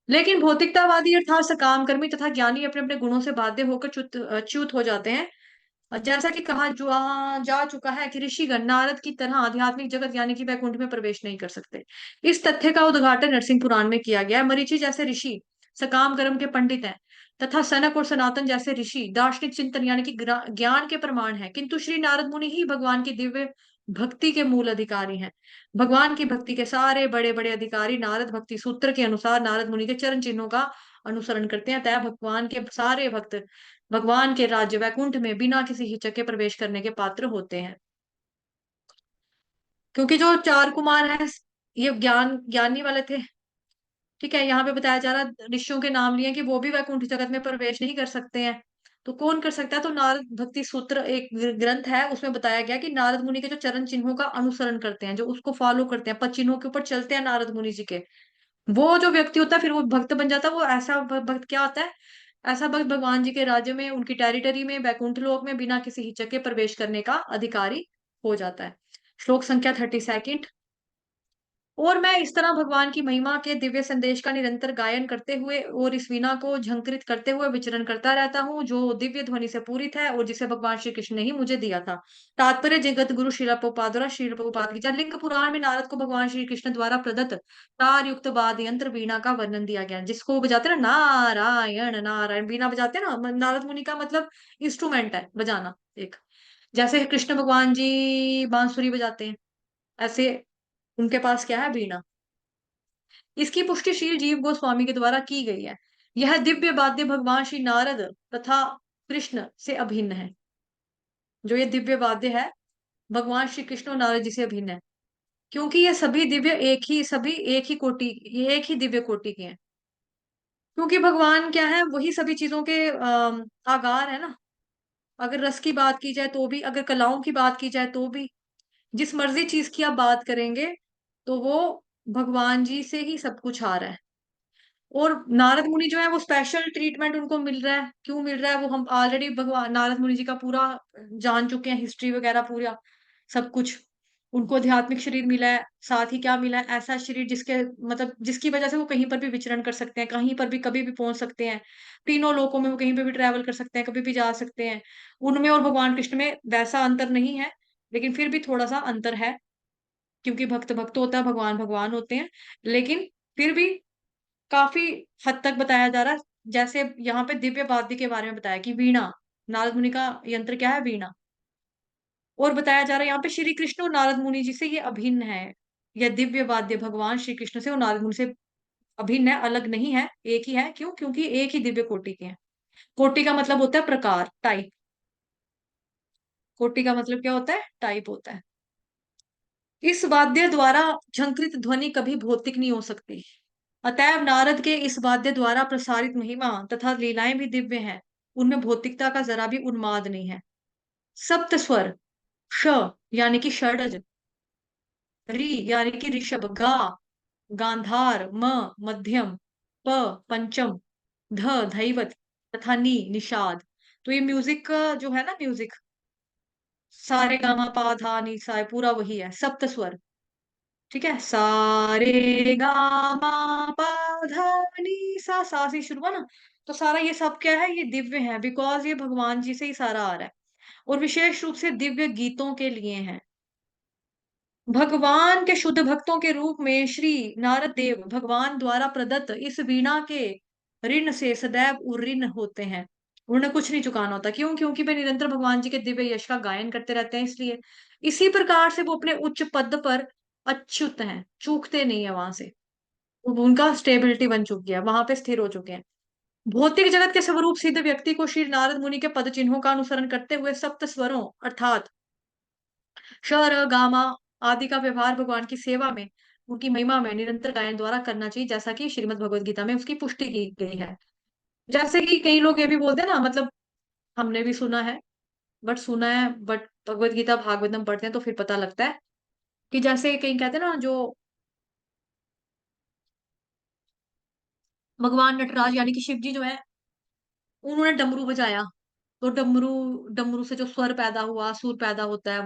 लेकिन भौतिकतावादी अर्थात सकाम कर्मी तथा ज्ञानी अपने अपने गुणों से बाध्य होकर च्युत हो जाते हैं। और जैसा कि कहा जा चुका है कि ऋषिगण नारद की तरह आध्यात्मिक जगत यानी कि वैकुंठ में प्रवेश नहीं कर सकते। इस तथ्य का उद्घाटन नरसिंह पुराण में किया गया है। मरीचि जैसे ऋषि सकाम कर्म के पंडित हैं, तथा सनक और सनातन जैसे ऋषि दार्शनिक चिंतन यानी कि ज्ञान के प्रमाण हैं, किंतु श्री नारद मुनि ही भगवान की दिव्य भक्ति के मूल अधिकारी हैं। भगवान की भक्ति के सारे बड़े बड़े अधिकारी नारद भक्ति सूत्र के अनुसार नारद मुनि के चरण चिन्हों का अनुसरण करते हैं। अतः भगवान के सारे भक्त भगवान के राज्य वैकुंठ में बिना किसी हिचक के प्रवेश करने के पात्र होते हैं। क्योंकि जो 4 कुमार हैं ये ज्ञानी वाले थे। ठीक है, यहाँ पे बताया जा रहा है, ऋषियों के नाम लिए कि वो भी वैकुंठ जगत में प्रवेश नहीं कर सकते हैं। तो कौन कर सकता है? तो नारद भक्ति सूत्र एक ग्रंथ है, उसमें बताया गया कि नारद मुनि के जो चरण चिन्हों का अनुसरण करते हैं, जो उसको फॉलो करते हैं, पद चिन्हों के ऊपर चलते हैं नारद मुनि जी के, वो जो व्यक्ति होता है फिर वो भक्त बन जाता है। वो ऐसा भक्त क्या होता है? ऐसा भक्त भगवान जी के राज्य में, उनकी टेरिटरी में, बैकुंठ लोक में बिना किसी हिचक के प्रवेश करने का अधिकारी हो जाता है। श्लोक संख्या 32। और मैं इस तरह भगवान की महिमा के दिव्य संदेश का निरंतर गायन करते हुए और इस वीणा को झंकृत करते हुए विचरण करता रहता हूँ, जो दिव्य ध्वनि से पूरित है और जिसे भगवान श्री कृष्ण ने ही मुझे दिया था। तात्पर्य जगत गुरु श्रील प्रभुपाद द्वारा श्रील प्रभुपाद की जय। लिंग पुराण में नारद को भगवान श्री कृष्ण द्वारा प्रदत्त तार युक्त वाद्य यंत्र वीणा का वर्णन दिया गया है, जिसको बजाते हैं ना, नारायण नारायण वीणा बजाते हैं ना, नारद मुनि का मतलब इंस्ट्रूमेंट है बजाना एक। जैसे कृष्ण भगवान जी बांसुरी बजाते हैं, ऐसे उनके पास क्या है? वीणा। इसकी पुष्टि श्री जीव गोस्वामी के द्वारा की गई है। यह दिव्य वाद्य भगवान श्री नारद तथा कृष्ण से अभिन्न है। जो ये दिव्य वाद्य है भगवान श्री कृष्ण और नारद जी से अभिन्न है, क्योंकि ये सभी एक ही कोटि, ये एक ही दिव्य कोटि के हैं। क्योंकि भगवान क्या है? वही सभी चीजों के आगार है ना। अगर रस की बात की जाए तो भी, अगर कलाओं की बात की जाए तो भी, जिस मर्जी चीज की आप बात करेंगे तो वो भगवान जी से ही सब कुछ आ रहा है। और नारद मुनि जो है वो स्पेशल ट्रीटमेंट उनको मिल रहा है। क्यों मिल रहा है? वो हम ऑलरेडी भगवान नारद मुनि जी का पूरा जान चुके हैं, हिस्ट्री वगैरह पूरा सब कुछ। उनको आध्यात्मिक शरीर मिला है, साथ ही क्या मिला है? ऐसा शरीर जिसके मतलब जिसकी वजह से वो कहीं पर भी विचरण कर सकते हैं, कहीं पर भी कभी भी पहुंच सकते हैं। तीनों लोकों में वो कहीं पे भी ट्रैवल कर सकते हैं, कभी भी जा सकते हैं। उनमें और भगवान कृष्ण में वैसा अंतर नहीं है, लेकिन फिर भी थोड़ा सा अंतर है, क्योंकि भक्त भक्त होता है, भगवान भगवान होते हैं। लेकिन फिर भी काफी हद तक बताया जा रहा है। जैसे यहाँ पे दिव्य वाद्य के बारे में बताया कि वीणा, नारद मुनि का यंत्र क्या है? वीणा। और बताया जा रहा है यहाँ पे श्री कृष्ण और नारद मुनि जी से ये अभिन्न है। यह दिव्य वाद्य भगवान श्री कृष्ण से और नारद मुनि से अभिन्न है, अलग नहीं है, एक ही है। क्यों? क्योंकि एक ही दिव्य कोटि के हैं। कोटि का मतलब होता है प्रकार, टाइप। कोटि का मतलब क्या होता है? टाइप होता है। इस वाद्य द्वारा झंकृत ध्वनि कभी भौतिक नहीं हो सकती। अतएव नारद के इस वाद्य द्वारा प्रसारित महिमा तथा लीलाएं भी दिव्य हैं। उनमें भौतिकता का जरा भी उन्माद नहीं है। सप्त स्वर, श यानी कि षडज, री यानी कि ऋषभ, गा गांधार, म मध्यम, प पंचम, ध धैवत तथा नी निषाद। तो ये म्यूजिक का जो है ना, म्यूजिक सारे गामा पा धा नी सा, पूरा वही है सप्त स्वर। ठीक है, सारे गामा पा धा नी सा से शुरू हुआ ना। तो सारा ये सब क्या है? ये दिव्य है, बिकॉज ये भगवान जी से ही सारा आ रहा है, और विशेष रूप से दिव्य गीतों के लिए है। भगवान के शुद्ध भक्तों के रूप में श्री नारद देव भगवान द्वारा प्रदत्त इस वीणा के ऋण से सदैव उऋण होते हैं। उन्हें कुछ नहीं चुकाना होता। क्यों? क्योंकि वे निरंतर भगवान जी के दिव्य यश का गायन करते रहते हैं, इसलिए। इसी प्रकार से वो अपने उच्च पद पर अच्युत हैं, चूकते नहीं है वहां से। उनका स्टेबिलिटी बन चुकी है, वहां पे स्थिर हो चुके हैं। भौतिक जगत के स्वरूप सिद्ध व्यक्ति को श्री नारद मुनि के पद चिन्हों का अनुसरण करते हुए सप्त स्वरों अर्थात श र गा मा आदि का व्यवहार भगवान की सेवा में, उनकी महिमा में निरंतर गायन द्वारा करना चाहिए, जैसा कि श्रीमद् भगवद गीता में उसकी पुष्टि की गई है। जैसे कि कई लोग ये भी बोलते हैं ना, मतलब हमने भी सुना है बट भगवद गीता भागवतम पढ़ते हैं तो फिर पता लगता है कि जैसे कई कहते हैं ना, जो भगवान नटराज यानी कि शिव जी जो है, उन्होंने डमरू बजाया, तो डमरू डमरू से जो स्वर पैदा हुआ, सुर पैदा होता है,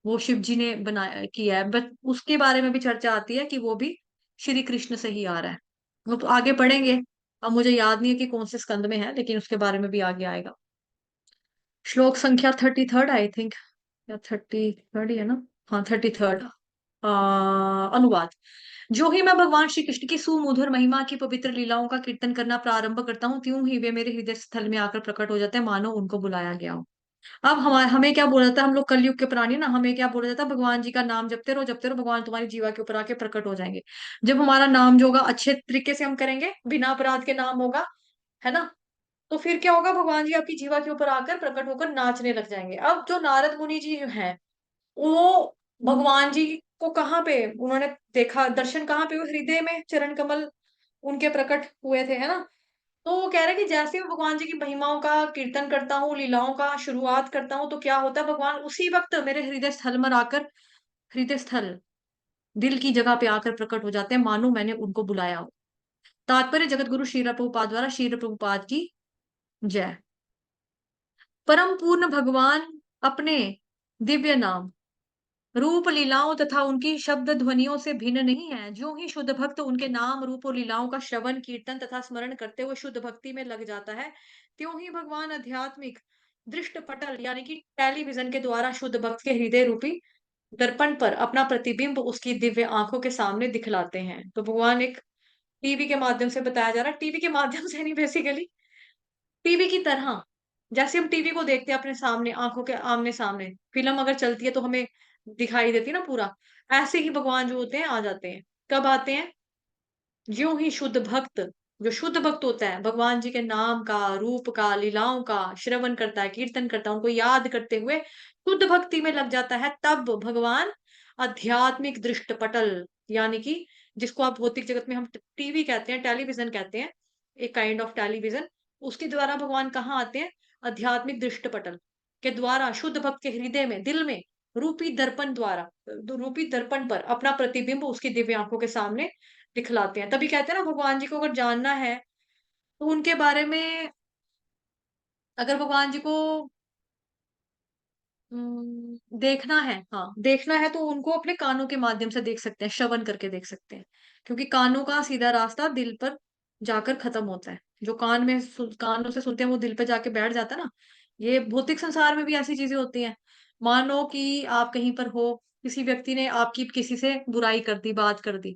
वो शिव जी ने बनाया किया है। बट उसके बारे में भी चर्चा आती है कि वो भी श्री कृष्ण से ही आ रहा है। वो तो आगे पढ़ेंगे। अब मुझे याद नहीं है कि कौन से स्कंद में है, लेकिन उसके बारे में भी आगे आएगा। श्लोक संख्या 33 आई थिंक, या 33 ही है ना। हाँ, 33। अनुवाद। जो ही मैं भगवान श्री कृष्ण की सुमधुर महिमा की पवित्र लीलाओं का कीर्तन करना प्रारंभ करता हूँ, त्यों ही वे मेरे हृदय स्थल में आकर प्रकट हो जाते हैं, मानो उनको बुलाया गया हो। अब हमारे हमें क्या बोला जाता है, हम लोग कलयुग के प्राणी ना, हमें क्या बोला जाता है, भगवान जी का नाम जपते रहो, भगवान तुम्हारी जीवा के ऊपर आके प्रकट हो जाएंगे। जब हमारा नाम जो होगा अच्छे तरीके से हम करेंगे, बिना अपराध के नाम होगा, है ना, तो फिर क्या होगा, भगवान जी आपकी जीवा के ऊपर आकर प्रकट होकर नाचने लग जाएंगे। अब जो नारद मुनि जी जो हैं, वो भगवान जी को कहाँ पे उन्होंने देखा, दर्शन कहाँ पे हुए, हृदय में चरण कमल उनके प्रकट हुए थे, है ना। तो वो कह रहे हैं कि जैसे मैं भगवान जी की महिमाओं का कीर्तन करता हूँ, लीलाओं का शुरुआत करता हूँ, तो क्या होता है, भगवान उसी वक्त मेरे हृदय स्थल में आकर, हृदय स्थल दिल की जगह पे आकर प्रकट हो जाते हैं, मानो मैंने उनको बुलाया हो। तात्पर्य जगत गुरु श्रील प्रभुपाद द्वारा श्रील प्रभुपाद की जय। परम पूर्ण भगवान अपने दिव्य नाम रूप लीलाओं तथा उनकी शब्द ध्वनियों से भिन्न नहीं है। जो ही शुद्ध भक्त उनके नाम रूप और लीलाओं का श्रवण कीर्तन तथा स्मरण करते हुए शुद्ध भक्ति में लग जाता है, त्यों ही भगवान आध्यात्मिक दृष्ट पटल यानी कि टेलीविजन के द्वारा शुद्ध भक्त के हृदय रूपी दर्पण पर अपना प्रतिबिंब उसकी दिव्य आंखों के सामने दिखलाते हैं। तो भगवान एक टीवी के माध्यम से बताया जा रहा है, टीवी के माध्यम से नहीं, बेसिकली टीवी की तरह। जैसे हम टीवी को देखते हैं अपने सामने, आंखों के आमने सामने, फिल्म अगर चलती है तो हमें दिखाई देती है ना पूरा, ऐसे ही भगवान जो होते हैं आ जाते हैं। कब आते हैं? ज्यों ही शुद्ध भक्त, जो शुद्ध भक्त होता है, भगवान जी के नाम का, रूप का, लीलाओं का श्रवण करता है, कीर्तन करता है, उनको याद करते हुए शुद्ध भक्ति में लग जाता है, तब भगवान आध्यात्मिक दृष्ट पटल यानी कि जिसको आप भौतिक जगत में हम टीवी कहते हैं, टेलीविजन कहते हैं, एक काइंड ऑफ टेलीविजन, उसके द्वारा भगवान कहाँ आते हैं? आध्यात्मिक दृष्ट पटल के द्वारा शुद्ध भक्त के हृदय में, दिल में रूपी दर्पण द्वारा, रूपी दर्पण पर अपना प्रतिबिंब उसकी दिव्य आंखों के सामने दिखलाते हैं। तभी कहते हैं ना, भगवान जी को अगर जानना है तो उनके बारे में, अगर भगवान जी को देखना है, हाँ देखना है, तो उनको अपने कानों के माध्यम से देख सकते हैं, श्रवण करके देख सकते हैं। क्योंकि कानों का सीधा रास्ता दिल पर जाकर खत्म होता है। जो कानों से सुनते हैं वो दिल पे जाके बैठ जाता है ना। ये भौतिक संसार में भी ऐसी चीजें होती हैं। मानो कि आप कहीं पर हो, किसी व्यक्ति ने आपकी किसी से बुराई कर दी, बात कर दी,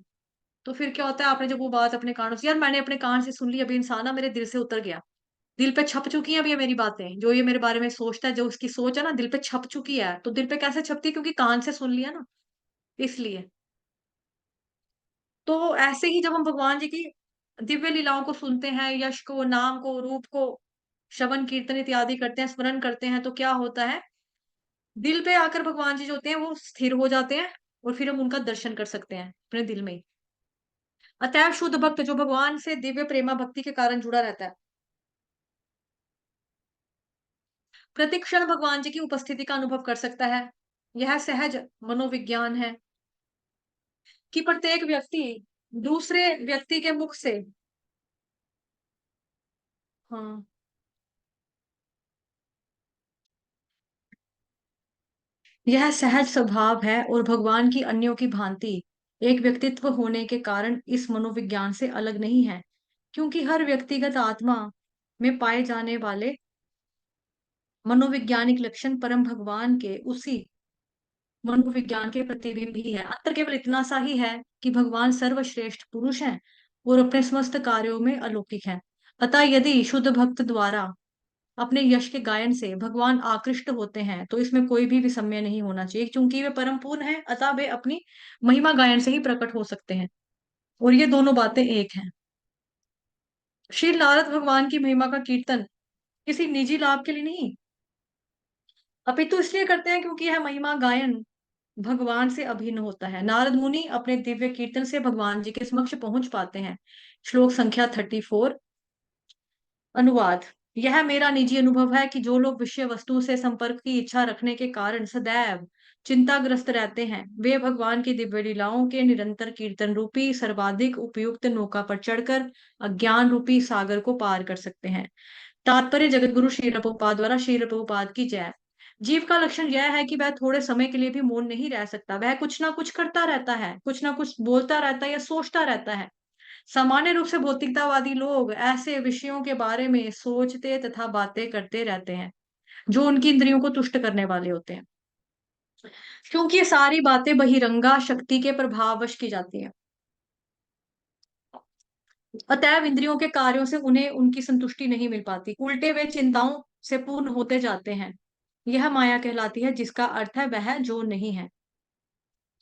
तो फिर क्या होता है, आपने जब वो बात अपने कानों से, यार मैंने अपने कान से सुन ली, अभी इंसान ना मेरे दिल से उतर गया, दिल पे छप चुकी है अभी ये मेरी बातें, जो ये मेरे बारे में सोचता है, जो उसकी सोच है ना, दिल पे छप चुकी है। तो दिल पे कैसे छपती है? क्योंकि कान से सुन लिया ना, इसलिए। तो ऐसे ही जब हम भगवान जी की दिव्य लीलाओं को सुनते हैं, यश को, नाम को, रूप को श्रवण कीर्तन इत्यादि करते हैं, स्मरण करते हैं, तो क्या होता है, दिल पे आकर भगवान जी जो होते हैं वो स्थिर हो जाते हैं, और फिर हम उनका दर्शन कर सकते हैं अपने दिल में ही। अतएव शुद्ध भक्त जो भगवान से दिव्य प्रेमा भक्ति के कारण जुड़ा रहता है, प्रतिक्षण भगवान जी की उपस्थिति का अनुभव कर सकता है। यह सहज मनोविज्ञान है कि प्रत्येक व्यक्ति दूसरे व्यक्ति के मुख से, हाँ, यह सहज स्वभाव है और भगवान की अन्यों की भांति एक व्यक्तित्व होने के कारण इस मनोविज्ञान से अलग नहीं है। क्योंकि हर व्यक्तिगत आत्मा में पाए जाने वाले मनोवैज्ञानिक लक्षण परम भगवान के उसी मनोविज्ञान के प्रतिबिंब ही है। अंतर केवल इतना सा ही है कि भगवान सर्वश्रेष्ठ पुरुष हैं और अपने समस्त कार्यों में अलौकिक हैं। अतः यदि शुद्ध भक्त द्वारा अपने यश के गायन से भगवान आकृष्ट होते हैं तो इसमें कोई भी विषम्य नहीं होना चाहिए, क्योंकि वे परम पूर्ण हैं, अतः वे अपनी महिमा गायन से ही प्रकट हो सकते हैं। और ये दोनों बातें एक हैं। श्री नारद भगवान की महिमा का कीर्तन किसी निजी लाभ के लिए नहीं, अपितु इसलिए करते हैं क्योंकि यह महिमा गायन भगवान से अभिन्न होता है। नारद मुनि अपने दिव्य कीर्तन से भगवान जी के समक्ष पहुंच पाते हैं। श्लोक संख्या 34। अनुवाद। यह मेरा निजी अनुभव है कि जो लोग विषय वस्तु से संपर्क की इच्छा रखने के कारण सदैव चिंताग्रस्त रहते हैं, वे भगवान की दिव्य लीलाओं के निरंतर कीर्तन रूपी सर्वाधिक उपयुक्त नौका पर चढ़कर अज्ञान रूपी सागर को पार कर सकते हैं। तात्पर्य जगत गुरु श्रील प्रभुपाद द्वारा श्रील प्रभुपाद की जय। जीव का लक्षण यह है कि वह थोड़े समय के लिए भी मौन नहीं रह सकता, वह कुछ ना कुछ करता रहता है, कुछ ना कुछ बोलता रहता है या सोचता रहता है। सामान्य रूप से भौतिकतावादी लोग ऐसे विषयों के बारे में सोचते तथा बातें करते रहते हैं जो उनकी इंद्रियों को तुष्ट करने वाले होते हैं, क्योंकि ये सारी बातें बहिरंगा शक्ति के प्रभाववश की जाती हैं। अतएव इंद्रियों के कार्यों से उन्हें उनकी संतुष्टि नहीं मिल पाती, उल्टे वे चिंताओं से पूर्ण होते जाते हैं। यह माया कहलाती है, जिसका अर्थ है वह जो नहीं है।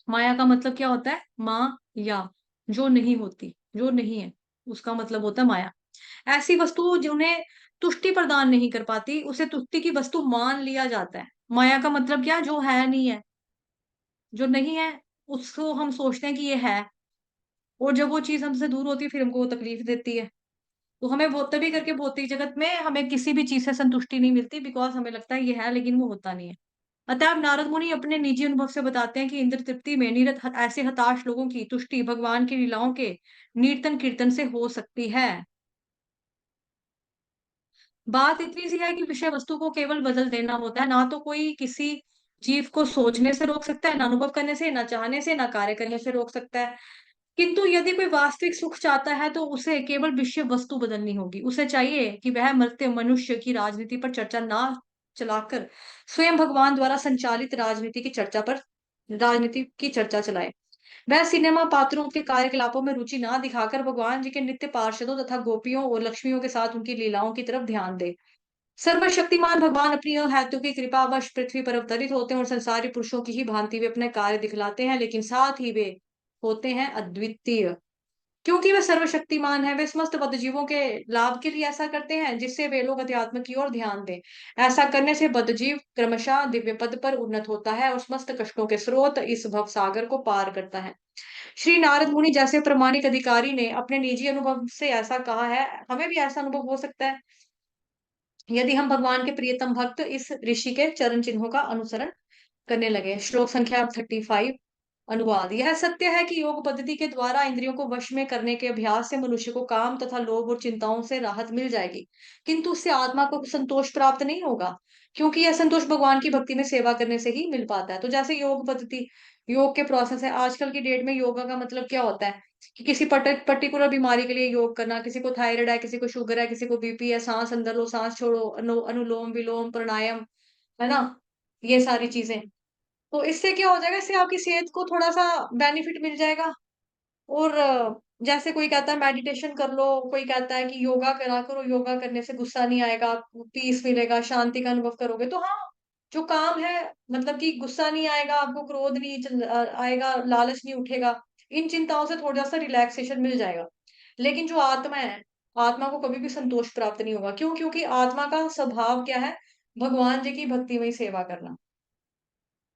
माया का मतलब क्या होता है? माँ या, जो नहीं होती, जो नहीं है, उसका मतलब होता है माया। ऐसी वस्तु जिन्हें तुष्टि प्रदान नहीं कर पाती उसे तुष्टि की वस्तु मान लिया जाता है। माया का मतलब क्या? जो है नहीं है, जो नहीं है उसको हम सोचते हैं कि ये है, और जब वो चीज हमसे दूर होती है फिर हमको वो तकलीफ देती है। तो हमें वो तभी करके भौतिक जगत में हमें किसी भी चीज से संतुष्टि नहीं मिलती, बिकॉज हमें लगता है ये है लेकिन वो होता नहीं है। अतः नारद मुनि अपने निजी अनुभव से बताते हैं कि इंद्र तृप्ति में निरत ऐसे हताश लोगों की तुष्टि भगवान की लीलाओं के नीर्तन कीर्तन से हो सकती है। बात इतनी सी है कि विषय वस्तु को केवल बदल देना होता है, ना तो कोई किसी जीव को सोचने से रोक सकता है, ना अनुभव करने से, ना चाहने से, ना कार्य करने से रोक सकता है। किंतु यदि कोई वास्तविक सुख चाहता है तो उसे केवल विषय वस्तु बदलनी होगी। उसे चाहिए कि वह मर्त्य मनुष्य की राजनीति पर चर्चा ना चलाकर स्वयं भगवान द्वारा संचालित राजनीति की चर्चा चलाए। वह सिनेमा पात्रों के कार्यकलापों में रुचि ना दिखाकर भगवान जी के नित्य पार्षदों तथा गोपियों और लक्ष्मियों के साथ उनकी लीलाओं की तरफ ध्यान दे। सर्वशक्तिमान भगवान अपनी अहेतु की कृपावश पृथ्वी पर अवतरित होते हैं और संसारी पुरुषों की ही भांति वे अपने कार्य दिखलाते हैं, लेकिन साथ ही वे होते हैं अद्वितीय। क्योंकि वे सर्वशक्तिमान है, वे समस्त बद्धजीवों के लाभ के लिए ऐसा करते हैं जिससे वे लोग अध्यात्म की ओर ध्यान दें। ऐसा करने से बद्धजीव क्रमशः दिव्य पद पर उन्नत होता है और समस्त कष्टों के स्रोत इस भव सागर को पार करता है। श्री नारद मुनि जैसे प्रामाणिक अधिकारी ने अपने निजी अनुभव से ऐसा कहा है, हमें भी ऐसा अनुभव हो सकता है यदि हम भगवान के प्रियतम भक्त इस ऋषि के चरण चिन्हों का अनुसरण करने लगे। श्लोक संख्या 35। अनुवाद। यह सत्य है कि योग पद्धति के द्वारा इंद्रियों को वश में करने के अभ्यास से मनुष्य को काम तथा लोभ और चिंताओं से राहत मिल जाएगी, किंतु उससे आत्मा को संतोष प्राप्त नहीं होगा, क्योंकि यह संतोष भगवान की भक्ति में सेवा करने से ही मिल पाता है। तो जैसे योग पद्धति, योग के प्रोसेस है, आजकल की डेट में योगा का मतलब क्या होता है कि किसी पर्टिकुलर बीमारी के लिए योग करना, किसी को थायराइड है, किसी को शुगर है, किसी को बीपी है, सांस अंदर लो सांस छोड़ो, अनुलोम विलोम प्राणायाम, है ना, ये सारी चीजें। तो इससे क्या हो जाएगा, इससे आपकी सेहत को थोड़ा सा बेनिफिट मिल जाएगा। और जैसे कोई कहता है मेडिटेशन कर लो, कोई कहता है कि योगा करा करो, योगा करने से गुस्सा नहीं आएगा, आपको पीस मिलेगा, शांति का अनुभव करोगे। तो हाँ, जो काम है, मतलब कि गुस्सा नहीं आएगा, आपको क्रोध नहीं आएगा, लालच नहीं उठेगा, इन चिंताओं से थोड़ा सा रिलैक्सेशन मिल जाएगा। लेकिन जो आत्मा है, आत्मा को कभी भी संतोष प्राप्त नहीं होगा। क्यों? क्योंकि आत्मा का स्वभाव क्या है? भगवान जी की भक्तिमय सेवा करना।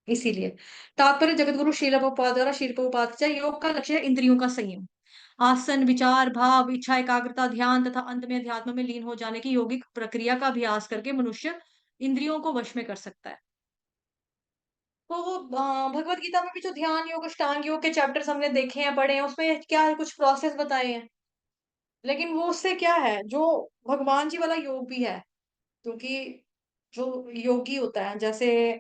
इसीलिए तात्पर्य जगत गुरु शील प्रभुपाद द्वारा शील प्रभुपाद से योग का लक्ष्य है इंद्रियों का संयम, आसन, विचार, भाव, इच्छा, एकाग्रता, ध्यान तथा अंत में अध्यात्म में लीन हो जाने की योगिक प्रक्रिया का अभ्यास करके मनुष्य इंद्रियों को वश में कर सकता है। तो वो भगवत गीता में भी जो ध्यान योग अष्टांग योग के चैप्टर्स हमने देखे हैं, पढ़े हैं, उसमें क्या है, कुछ प्रोसेस बताए हैं। लेकिन वो उससे क्या है, जो भगवान जी वाला योग भी है, क्योंकि जो योगी होता है, जैसे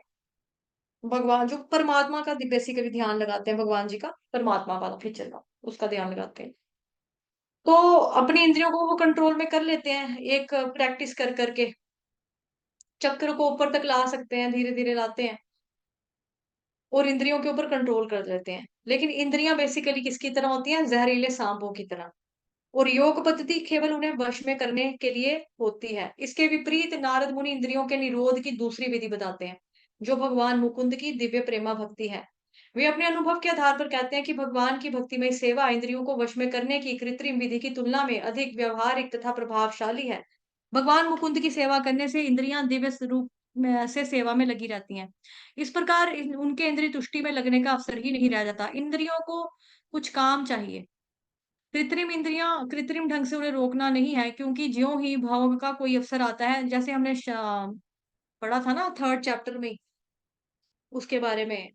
भगवान जो परमात्मा का बेसिकली ध्यान लगाते हैं, भगवान जी का परमात्मा वाला फीचर का उसका ध्यान लगाते हैं, तो अपनी इंद्रियों को वो कंट्रोल में कर लेते हैं, एक प्रैक्टिस कर करके चक्र को ऊपर तक ला सकते हैं, धीरे धीरे लाते हैं। और इंद्रियों के ऊपर कंट्रोल कर लेते हैं। लेकिन इंद्रियां बेसिकली किसकी तरह होती हैं? जहरीले सांपों की तरह। और योग पद्धति केवल उन्हें वश में करने के लिए होती है। इसके विपरीत नारद मुनि इंद्रियों के निरोध की दूसरी विधि बताते हैं, जो भगवान मुकुंद की दिव्य प्रेमा भक्ति है। वे अपने अनुभव के आधार पर कहते हैं कि भगवान की भक्तिमय सेवा इंद्रियों को वश में करने की कृत्रिम विधि की तुलना में अधिक व्यवहारिक तथा प्रभावशाली है। भगवान मुकुंद की सेवा करने से इंद्रियां दिव्य स्वरूप में से सेवा में लगी रहती हैं। इस प्रकार उनके इंद्रिय तुष्टि में लगने का अवसर ही नहीं रह जाता। इंद्रियों को कुछ काम चाहिए। कृत्रिम इंद्रियां कृत्रिम ढंग से उन्हें रोकना नहीं है, क्योंकि ज्यों ही भोग का कोई अवसर आता है, जैसे हमने पढ़ा था ना थर्ड चैप्टर में उसके बारे में,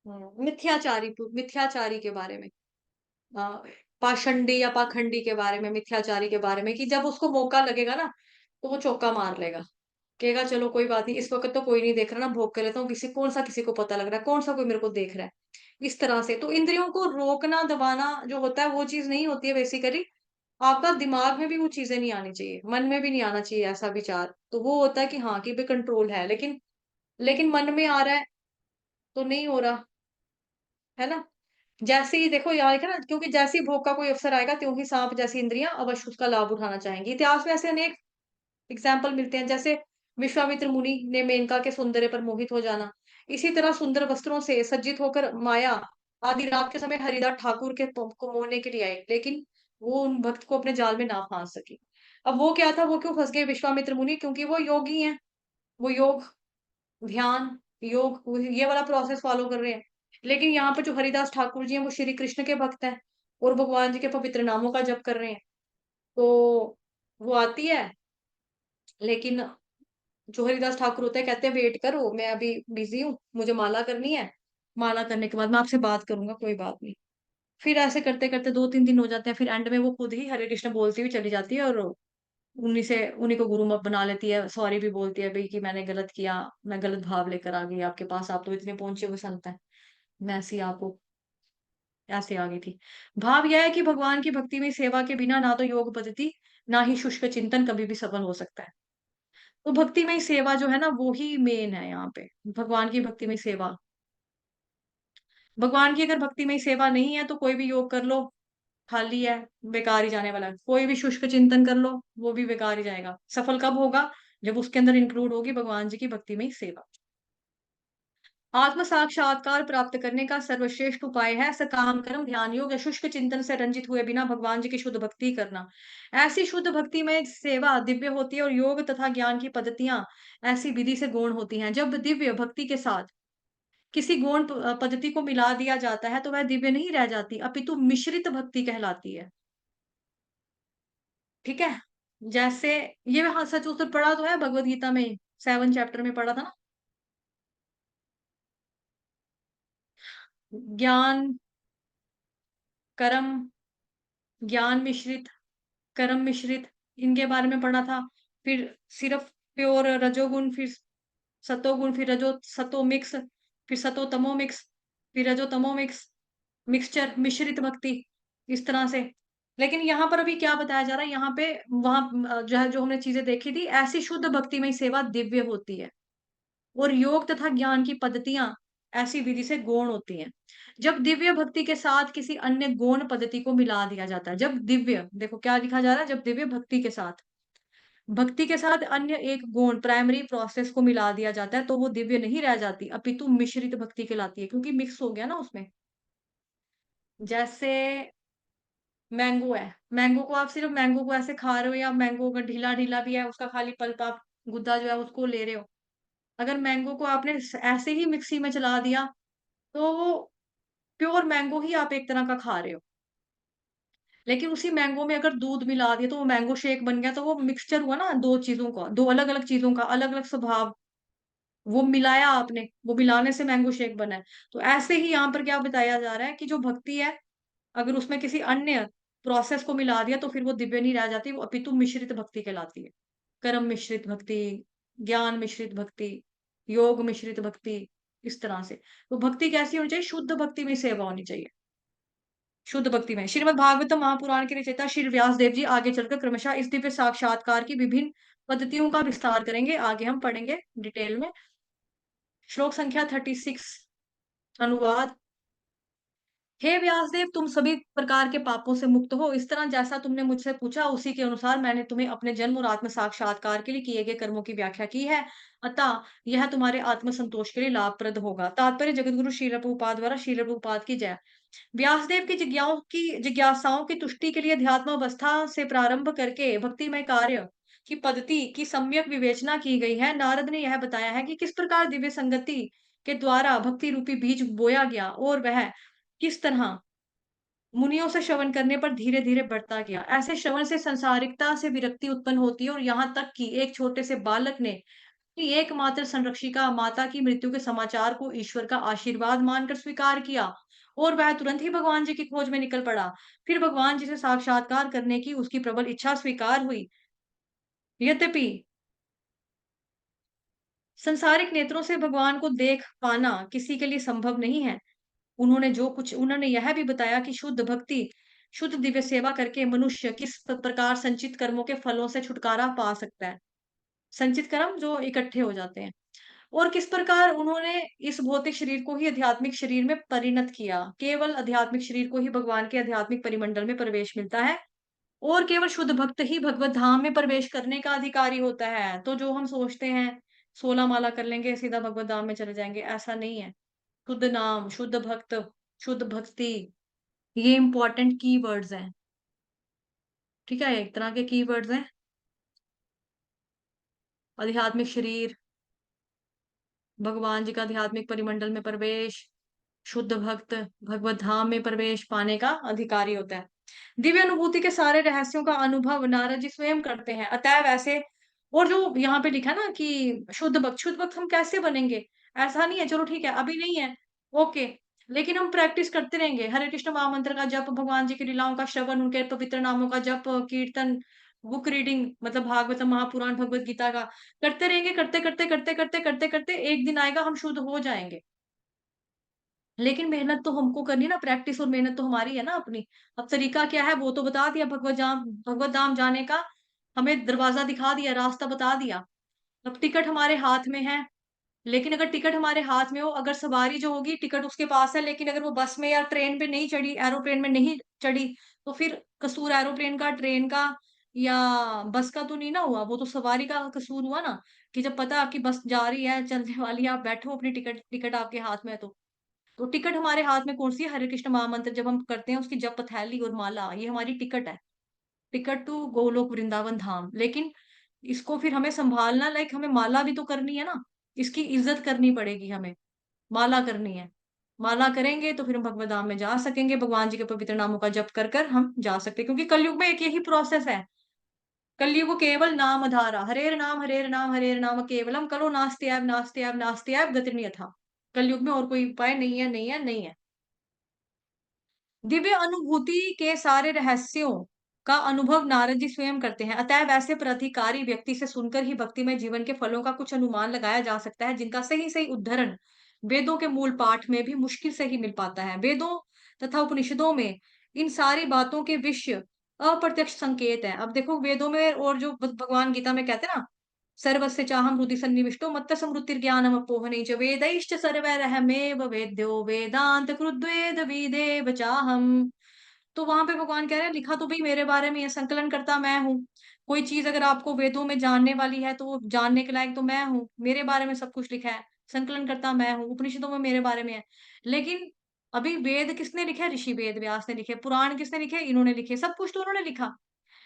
मिथ्याचारी के बारे में, अ, पाषंडी या पाखंडी के बारे में, मिथ्याचारी के बारे में, कि जब उसको मौका लगेगा ना तो वो चौका मार लेगा। कहेगा चलो कोई बात नहीं, इस वक्त तो कोई नहीं देख रहा ना, भोग कर लेता हूँ, किसी को पता लग रहा है, कौन सा कोई मेरे को देख रहा है। इस तरह से तो इंद्रियों को रोकना दबाना जो होता है वो चीज नहीं होती है बेसिकली। आपका दिमाग में भी वो चीजें नहीं आनी चाहिए, मन में भी नहीं आना चाहिए ऐसा विचार। तो वो होता है कि हाँ कि भाई कंट्रोल है, लेकिन मन में आ रहा है तो नहीं हो रहा, है ना? जैसे ही देखो यहाँ लिखा ना, क्योंकि जैसे ही भोग का कोई अवसर आएगा त्यों ही सांप जैसी इंद्रियां अवश्य उसका लाभ उठाना चाहेंगी। इतिहास में ऐसे अनेक एग्जाम्पल मिलते हैं, जैसे विश्वामित्र मुनि ने मेनका के सौंदर्य पर मोहित हो जाना। इसी तरह सुंदर वस्त्रों से सज्जित होकर माया आधी रात के समय हरिदास ठाकुर के को मोहने के लिए आए, लेकिन वो उन भक्त को अपने जाल में ना फांस सकी। अब वो क्या था, वो क्यों फंस गए विश्वामित्र मुनि? क्योंकि वो योगी हैं। वो योग, ध्यान, योग ये वाला प्रोसेस फॉलो कर रहे हैं। लेकिन यहाँ पे जो हरिदास ठाकुर जी हैं वो श्री कृष्ण के भक्त हैं और भगवान जी के पवित्र नामों का जप कर रहे हैं। तो वो आती है, लेकिन जो हरिदास ठाकुर होते हैं कहते हैं वेट करो, मैं अभी बिजी हूँ, मुझे माला करनी है, माला करने के बाद मैं आपसे बात करूंगा, कोई बात नहीं। फिर ऐसे करते करते 2-3 दिन हो जाते हैं, फिर एंड में वो खुद ही हरे कृष्ण बोलती हुई चली जाती है और उन्हीं को गुरु मत बना लेती है, सॉरी भी बोलती है भाई कि मैंने गलत किया, मैं गलत भाव लेकर आ गई आपके पास, आप तो इतने पहुंचे हुए संत हैं, मैं ऐसी आपको ऐसे आ गई थी। भाव यह है कि भगवान की भक्ति में सेवा के बिना ना तो योग पद्धति ना ही शुष्क चिंतन कभी भी सफल हो सकता है। तो भक्तिमय सेवा जो है ना वो ही मेन है यहाँ पे। भगवान की भक्तिमय सेवा, भगवान की अगर भक्तिमय सेवा नहीं है तो कोई भी योग कर लो खाली है, बेकार ही जाने वाला है। कोई भी शुष्क चिंतन कर लो वो भी बेकार ही जाएगा। सफल कब होगा? जब उसके अंदर इंक्लूड होगी भगवान जी की भक्तिमय सेवा। आत्म साक्षात्कार प्राप्त करने का सर्वश्रेष्ठ उपाय है सकाम कर्म ध्यान योग या शुष्क चिंतन से रंजित हुए बिना भगवान जी की शुद्ध भक्ति करना। ऐसी शुद्ध भक्ति में सेवा दिव्य होती है और योग तथा ज्ञान की पद्धतियां ऐसी विधि से गौण होती हैं। जब दिव्य भक्ति के साथ किसी गौण पद्धति को मिला दिया जाता है तो वह दिव्य नहीं रह जाती, अपितु मिश्रित भक्ति कहलाती है। ठीक है? जैसे ये हाँ सच उत्तर पढ़ा तो है भगवत गीता में, 7 चैप्टर में पढ़ा था ना। ज्ञान कर्म, ज्ञान मिश्रित, कर्म मिश्रित, इनके बारे में पढ़ा था। फिर सिर्फ प्योर रजोगुण, फिर सतोगुण, फिर रजो सतो मिक्स, फिर सतो तमो मिक्स, फिर रजो तमो मिक्स, मिक्सचर मिश्रित भक्ति, इस तरह से। लेकिन यहाँ पर अभी क्या बताया जा रहा है, यहाँ पे वहां जो है जो हमने चीजें देखी थी, ऐसी शुद्ध भक्तिमय सेवा दिव्य होती है और योग तथा ज्ञान की पद्धतियां ऐसी विधि से गौण होती हैं। जब दिव्य भक्ति के साथ किसी अन्य गौण पद्धति को मिला दिया जाता है, जब दिव्य देखो क्या लिखा जा रहा है, जब दिव्य भक्ति के साथ अन्य एक गौण प्राइमरी प्रोसेस को मिला दिया जाता है तो वो दिव्य नहीं रह जाती, अपितु मिश्रित भक्ति कहलाती है, क्योंकि मिक्स हो गया ना उसमें। जैसे मैंगो है, मैंगो को आप सिर्फ मैंगो को ऐसे खा रहे हो या मैंगो का ढीला ढीला भी है उसका खाली पल्प आप गुद्दा जो है उसको ले रहे हो। अगर मैंगो को आपने ऐसे ही मिक्सी में चला दिया तो वो प्योर मैंगो ही आप एक तरह का खा रहे हो। लेकिन उसी मैंगो में अगर दूध मिला दिया तो वो मैंगो शेक बन गया, तो वो मिक्सचर हुआ ना दो चीजों का, दो अलग अलग चीजों का अलग अलग स्वभाव, वो मिलाया आपने, वो मिलाने से मैंगो शेक बना है। तो ऐसे ही यहाँ पर क्या बताया जा रहा है कि जो भक्ति है अगर उसमें किसी अन्य प्रोसेस को मिला दिया तो फिर वो दिव्य नहीं रह जाती, वो अपितु मिश्रित भक्ति कहलाती है। कर्म मिश्रित भक्ति, ज्ञान मिश्रित भक्ति, योग मिश्रित भक्ति, इस तरह से। तो भक्ति कैसी होनी चाहिए? शुद्ध भक्ति में सेवा होनी चाहिए। शुद्ध भक्ति में श्रीमद् भागवतम महापुराण के रचयिता श्री व्यास देव जी आगे चलकर क्रमशः इस दिव्य साक्षात्कार की विभिन्न पद्धतियों का विस्तार करेंगे, आगे हम पढ़ेंगे डिटेल में। श्लोक संख्या 36। अनुवाद। हे व्यासदेव, तुम सभी प्रकार के पापों से मुक्त हो। इस तरह जैसा तुमने मुझसे पूछा उसी के अनुसार मैंने तुम्हें अपने जन्म और आत्म साक्षात्कार के लिए किए गए कर्मों की व्याख्या की है। अतः यह तुम्हारे आत्म संतोष के लिए लाभप्रद होगा। तात्पर्य जगतगुरु श्रील प्रभुपाद द्वारा। श्रील प्रभुपाद की जय। व्यासदेव की जिज्ञासाओं की तुष्टि के लिए अध्यात्म अवस्था से प्रारंभ करके भक्तिमय कार्य की पद्धति की सम्यक विवेचना की गई है। नारद ने यह बताया है कि किस प्रकार दिव्य संगति के द्वारा भक्ति रूपी बीज बोया गया और वह किस तरह मुनियों से श्रवण करने पर धीरे धीरे बढ़ता गया। ऐसे श्रवण से संसारिकता से विरक्ति उत्पन्न होती है और यहाँ तक कि एक छोटे से बालक ने कि एकमात्र संरक्षिका माता की मृत्यु के समाचार को ईश्वर का आशीर्वाद मानकर स्वीकार किया और वह तुरंत ही भगवान जी की खोज में निकल पड़ा। फिर भगवान जी से साक्षात्कार करने की उसकी प्रबल इच्छा स्वीकार हुई। यद्यपि संसारिक नेत्रों से भगवान को देख पाना किसी के लिए संभव नहीं है। उन्होंने यह भी बताया कि शुद्ध भक्ति, शुद्ध दिव्य सेवा करके मनुष्य किस प्रकार संचित कर्मों के फलों से छुटकारा पा सकता है। संचित कर्म जो इकट्ठे हो जाते हैं। और किस प्रकार उन्होंने इस भौतिक शरीर को ही आध्यात्मिक शरीर में परिणत किया। केवल आध्यात्मिक शरीर को ही भगवान के आध्यात्मिक परिमंडल में प्रवेश मिलता है और केवल शुद्ध भक्त ही भगवत धाम में प्रवेश करने का अधिकारी होता है। तो जो हम सोचते हैं 16 माला कर लेंगे सीधा भगवत धाम में चले जाएंगे, ऐसा नहीं है। शुद्ध नाम, शुद्ध भक्त, शुद्ध भक्ति, ये इंपॉर्टेंट कीवर्ड्स हैं। ठीक है, एक तरह के कीवर्ड्स हैं। आध्यात्मिक शरीर, भगवान जी का आध्यात्मिक परिमंडल में प्रवेश, शुद्ध भक्त भगवत धाम में प्रवेश पाने का अधिकारी होता है। दिव्य अनुभूति के सारे रहस्यों का अनुभव नारद जी स्वयं करते हैं। अतः वैसे और जो यहाँ पे लिखा ना कि शुद्ध भक्त हम कैसे बनेंगे? ऐसा नहीं है चलो ठीक है अभी नहीं है, ओके, लेकिन हम प्रैक्टिस करते रहेंगे। हरे कृष्ण महामंत्र का जप, भगवान जी की लीलाओं का श्रवण, उनके पवित्र नामों का जप, कीर्तन, बुक रीडिंग मतलब भागवतम, महापुराण, भगवत गीता का करते रहेंगे। करते करते एक दिन आएगा हम शुद्ध हो जाएंगे। लेकिन मेहनत तो हमको करनी ना, प्रैक्टिस और मेहनत तो हमारी है ना अपनी। अब तरीका क्या है वो तो बता दिया, भगवत धाम जाने का हमें दरवाजा दिखा दिया, रास्ता बता दिया। अब टिकट हमारे हाथ में है। लेकिन अगर टिकट हमारे हाथ में हो, अगर सवारी जो होगी टिकट उसके पास है, लेकिन अगर वो बस में या ट्रेन पे नहीं चढ़ी, एरोप्लेन में नहीं चढ़ी, तो फिर कसूर एरोप्लेन का, ट्रेन का या बस का तो नहीं ना हुआ, वो तो सवारी का कसूर हुआ ना। कि जब पता आपकी बस जा रही है, चलने वाली है, आप बैठो अपनी टिकट टिकट आपके हाथ में है तो टिकट हमारे हाथ में कौन सी है? हरे कृष्ण महामंत्र जब हम करते हैं उसकी जप थैली और माला, ये हमारी टिकट है। टिकट टू गोलोक वृंदावन धाम। लेकिन इसको फिर हमें संभालना, लाइक हमें माला भी तो करनी है ना, इसकी इज्जत करनी पड़ेगी हमें। माला करनी है, माला करेंगे तो फिर हम भगवत धाम में जा सकेंगे। भगवान जी के पवित्र नामों का जप कर कर हम जा सकते हैं, क्योंकि कलयुग में एक यही प्रोसेस है। कलयुग केवल नाम धारा, हरेर नाम हरेर नाम केवलम, कलो नास्त्यैव नास्त्यैव नास्त्यैव गतिर्न्यथा। कलयुग में और कोई उपाय नहीं है, नहीं है, नहीं है। दिव्य अनुभूति के सारे रहस्यों का अनुभव नारद जी स्वयं करते हैं। अतः वैसे प्राधिकारी व्यक्ति से सुनकर ही भक्तिमय जीवन के फलों का कुछ अनुमान लगाया जा सकता है, जिनका सही सही उद्धरण वेदों के मूल पाठ में भी मुश्किल से ही मिल पाता है। वेदों तथा उपनिषदों में इन सारी बातों के विषय अप्रत्यक्ष संकेत है। अब देखो वेदों में और जो भगवान गीता में कहते हैं ना, सर्वस्य चाहम हृदि सन्निविष्टो मत्त स्मृतिर्ज्ञानम अपोहने च वेदैश्च सर्वैरहमेव वेद्यो वेदांत कृद्वेद विदेव चाहम। तो वहां पे भगवान कह रहे हैं लिखा तो भाई मेरे बारे में है, संकलन करता मैं हूँ। कोई चीज अगर आपको वेदों में जानने वाली है तो वो जानने के लायक तो मैं हूँ, मेरे बारे में सब कुछ लिखा है। संकलन करता मैं हूँ, उपनिषदों में मेरे बारे में है। लेकिन अभी वेद किसने लिखे? ऋषि वेद व्यास ने लिखे। पुराण किसने लिखे? इन्होंने लिखे। सब कुछ तो उन्होंने लिखा।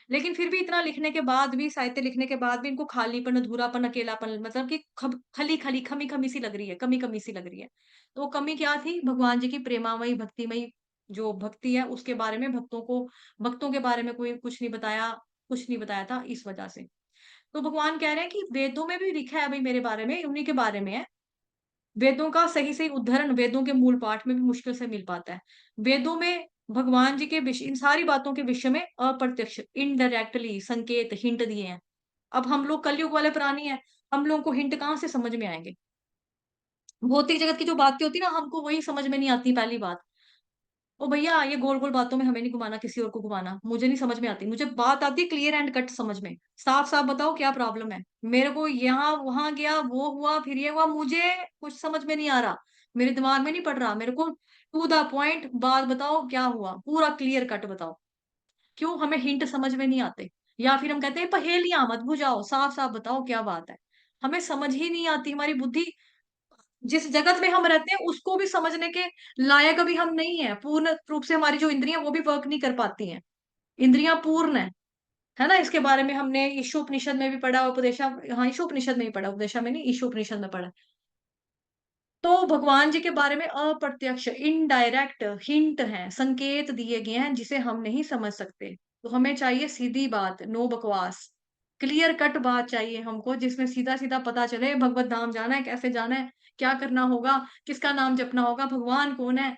लेकिन फिर भी इतना लिखने के बाद भी, साहित्य लिखने के बाद भी इनको खालीपन, अधूरापन, अकेलापन, मतलब कि खली खली खमी खमी सी लग रही है, कमी कमी सी लग रही है। तो वो कमी क्या थी? भगवान जी की प्रेमामयी भक्तिमयी जो भक्ति है उसके बारे में, भक्तों के बारे में कोई कुछ नहीं बताया था, इस वजह से। तो भगवान कह रहे हैं कि वेदों में भी लिखा है भाई मेरे बारे में, उन्हीं के बारे में है। वेदों का सही सही उद्धरण वेदों के मूल पाठ में भी मुश्किल से मिल पाता है। वेदों में भगवान जी के विषय, इन सारी बातों के विषय में अप्रत्यक्ष, इनडायरेक्टली संकेत, हिंट दिए हैं। अब हम लोग कलयुग वाले प्राणी हैं, हम लोगों को हिंट कहाँ से समझ में आएंगे? भौतिक जगत की जो बातें होती है ना, हमको वही समझ में नहीं आती, पहली बात। ओ भैया, ये गोल गोल बातों में हमें नहीं घुमाना, किसी और को घुमाना मुझे नहीं समझ में आती। मुझे बात आती है क्लियर एंड कट समझ में। साफ साफ बताओ क्या प्रॉब्लम है। मेरे को यहाँ वहां गया, वो हुआ, फिर ये हुआ, मुझे कुछ समझ में नहीं आ रहा, मेरे दिमाग में नहीं पड़ रहा। मेरे को टू द पॉइंट बात बताओ, क्या हुआ, पूरा क्लियर कट बताओ। क्यों हमें हिंट समझ में नहीं आते? या फिर हम कहते हैं पहेलियां मत बुझाओ, साफ साफ बताओ क्या बात है। हमें समझ ही नहीं आती, हमारी बुद्धि जिस जगत में हम रहते हैं उसको भी समझने के लायक अभी हम नहीं है पूर्ण रूप से। हमारी जो इंद्रियां वो भी वर्क नहीं कर पाती हैं। इंद्रियां पूर्ण है ना। इसके बारे में हमने ईशोपनिषद में भी पढ़ा, उपदेशा, हाँ ईशोपनिषद में ही पढ़ा, उपदेशा में नहीं, ईशोपनिषद में पढ़ा। तो भगवान जी के बारे में अप्रत्यक्ष इनडायरेक्ट हिंट हैं, संकेत दिए गए हैं जिसे हम नहीं समझ सकते। तो हमें चाहिए सीधी बात, नो बकवास, क्लियर कट बात चाहिए हमको, जिसमें सीधा सीधा पता चले भगवत धाम जाना है, कैसे जाना है, क्या करना होगा, किसका नाम जपना होगा, भगवान कौन है,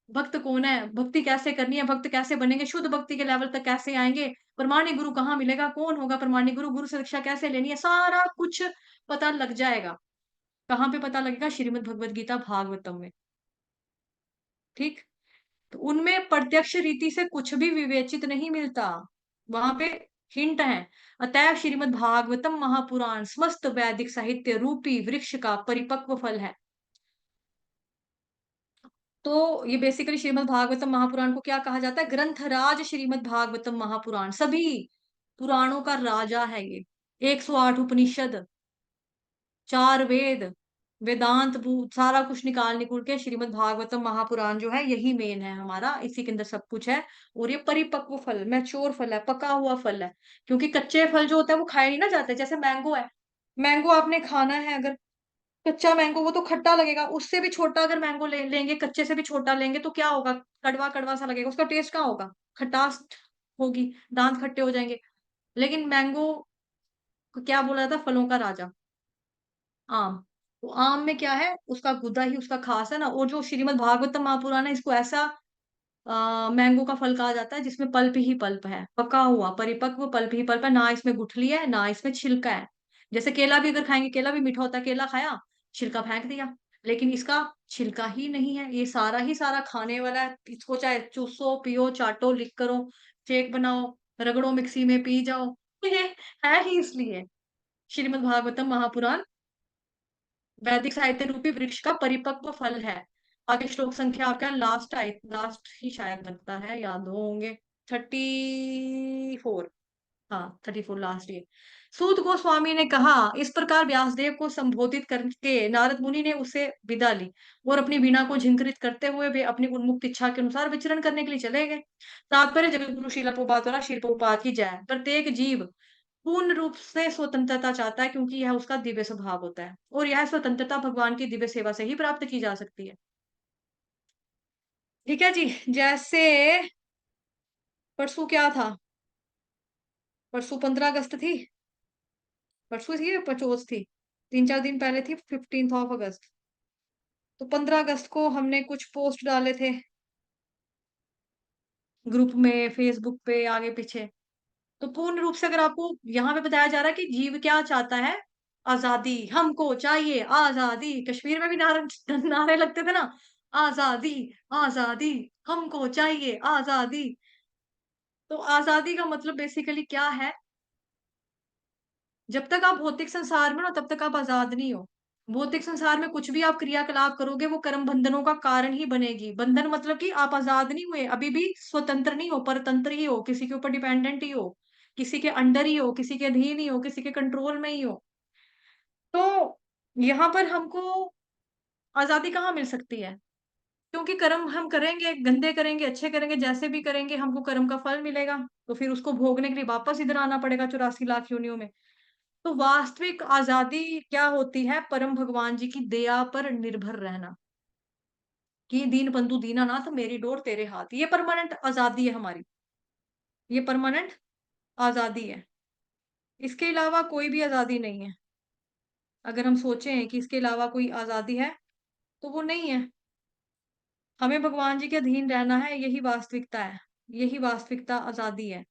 भक्त कौन है, भक्ति कैसे करनी है, भक्त कैसे बनेंगे, शुद्ध भक्ति के लेवल तक कैसे आएंगे, प्रमाणिक गुरु कहाँ मिलेगा, कौन होगा प्रमाणिक गुरु, गुरु से शिक्षा कैसे लेनी है, सारा कुछ पता लग जाएगा। कहाँ पे पता लगेगा? श्रीमद् भगवत गीता भागवतम में। ठीक। तो उनमें प्रत्यक्ष रीति से कुछ भी विवेचित नहीं मिलता, वहां पे हिंट है। अतएव श्रीमद् भागवतम महापुराण समस्त वैदिक साहित्य रूपी वृक्ष का परिपक्व फल है। तो ये बेसिकली श्रीमद् भागवतम महापुराण को क्या कहा जाता है? ग्रंथराज श्रीमद् भागवतम महापुराण, सभी पुराणों का राजा है ये। 108 उपनिषद, 4 वेद, वेदांत भूत, सारा कुछ निकाल निकुल के श्रीमद् भागवतम महापुराण जो है यही मेन है हमारा, इसी के अंदर सब कुछ है। और ये परिपक्व फल, मैच्योर फल है, पका हुआ फल है। क्योंकि कच्चे फल जो होता है वो खाए नहीं ना जाते। जैसे मैंगो है, मैंगो आपने खाना है, अगर कच्चा मैंगो वो तो खट्टा लगेगा, उससे भी छोटा अगर मैंगो लेंगे, कच्चे से भी छोटा लेंगे तो क्या होगा? कड़वा कड़वा सा लगेगा, उसका टेस्ट क्या होगा? खटास होगी, दांत खट्टे हो जाएंगे। लेकिन मैंगो को क्या बोला जाता है? फलों का राजा, आम। तो आम में क्या है? उसका गुदा ही उसका खास है ना। और जो श्रीमद् भागवतम महापुराण है, इसको ऐसा मैंगो का फल कहा जाता है जिसमें पल्प ही पल्प है, पका हुआ परिपक्व पल्प ही पल्प है, ना इसमें गुठली है ना इसमें छिलका है। जैसे केला भी अगर खाएंगे, केला भी मीठा होता है, केला खाया, छिलका फेंक दिया, लेकिन इसका छिलका ही नहीं है, ये सारा ही सारा खाने वाला है। इसको चाहे चूसो, पियो, चाटो, लिक करो, शेक बनाओ, रगड़ो, मिक्सी में पी जाओ, ये है ही इसलिए। श्रीमद् भागवतम महापुराण वैदिक साहित्य रूपी वृक्ष का परिपक्व फल है। आगे श्लोक संख्या आपका लास्ट आई, लास्ट ही शायद लगता है, याद होंगे, 34। हाँ 34 लास्ट ये। सूत गोस्वामी ने कहा, इस प्रकार व्यासदेव को संबोधित करके नारद मुनि ने उसे विदा ली और अपनी वीणा को झिंकृत करते हुए वे अपनी उन्मुक्त इच्छा के अनुसार विचरण करने के लिए चले गए। तात्पर्य जगत गुरु श्रील प्रभुपाद द्वारा श्रील प्रभुपाद की जय। प्रत्येक जीव पूर्ण रूप से स्वतंत्रता चाहता है, क्योंकि यह उसका दिव्य स्वभाव होता है, और यह स्वतंत्रता भगवान की दिव्य सेवा से ही प्राप्त की जा सकती है। ठीक है जी। जैसे परसों क्या था? परसों 15 अगस्त थी। परसों थी या पचोस थी? 3-4 दिन पहले थी, 15 अगस्त। तो 15 अगस्त को हमने कुछ पोस्ट डाले थे ग्रुप में, फेसबुक पे, आगे पीछे। तो पूर्ण रूप से अगर आपको यहाँ पे बताया जा रहा है कि जीव क्या चाहता है? आजादी, हमको चाहिए आजादी। कश्मीर में भी नारे नारे लगते थे ना, आजादी, आजादी, हमको चाहिए आजादी। तो आजादी का मतलब बेसिकली क्या है? जब तक आप भौतिक संसार में ना, तब तक आप आजाद नहीं हो। भौतिक संसार में कुछ भी आप क्रियाकलाप करोगे वो कर्म बंधनों का कारण ही बनेगी। बंधन मतलब कि आप आजाद नहीं हुए, अभी भी स्वतंत्र नहीं हो, परतंत्र ही हो, किसी के ऊपर डिपेंडेंट ही हो, किसी के अंडर ही हो, किसी के अधीन ही हो, किसी के कंट्रोल में ही हो। तो यहाँ पर हमको आजादी कहाँ मिल सकती है? क्योंकि कर्म हम करेंगे, गंदे करेंगे, अच्छे करेंगे, जैसे भी करेंगे हमको कर्म का फल मिलेगा। तो फिर उसको भोगने के लिए वापस इधर आना पड़ेगा 84 लाख योनियों में। तो वास्तविक आजादी क्या होती है? परम भगवान जी की दया पर निर्भर रहना, कि दीन बंधु दीनानाथ मेरी डोर तेरे हाथ। ये परमानेंट आजादी है हमारी, ये परमानेंट आजादी है। इसके अलावा कोई भी आजादी नहीं है। अगर हम सोचें कि इसके अलावा कोई आजादी है तो वो नहीं है। हमें भगवान जी के अधीन रहना है, यही वास्तविकता है, यही वास्तविकता आजादी है।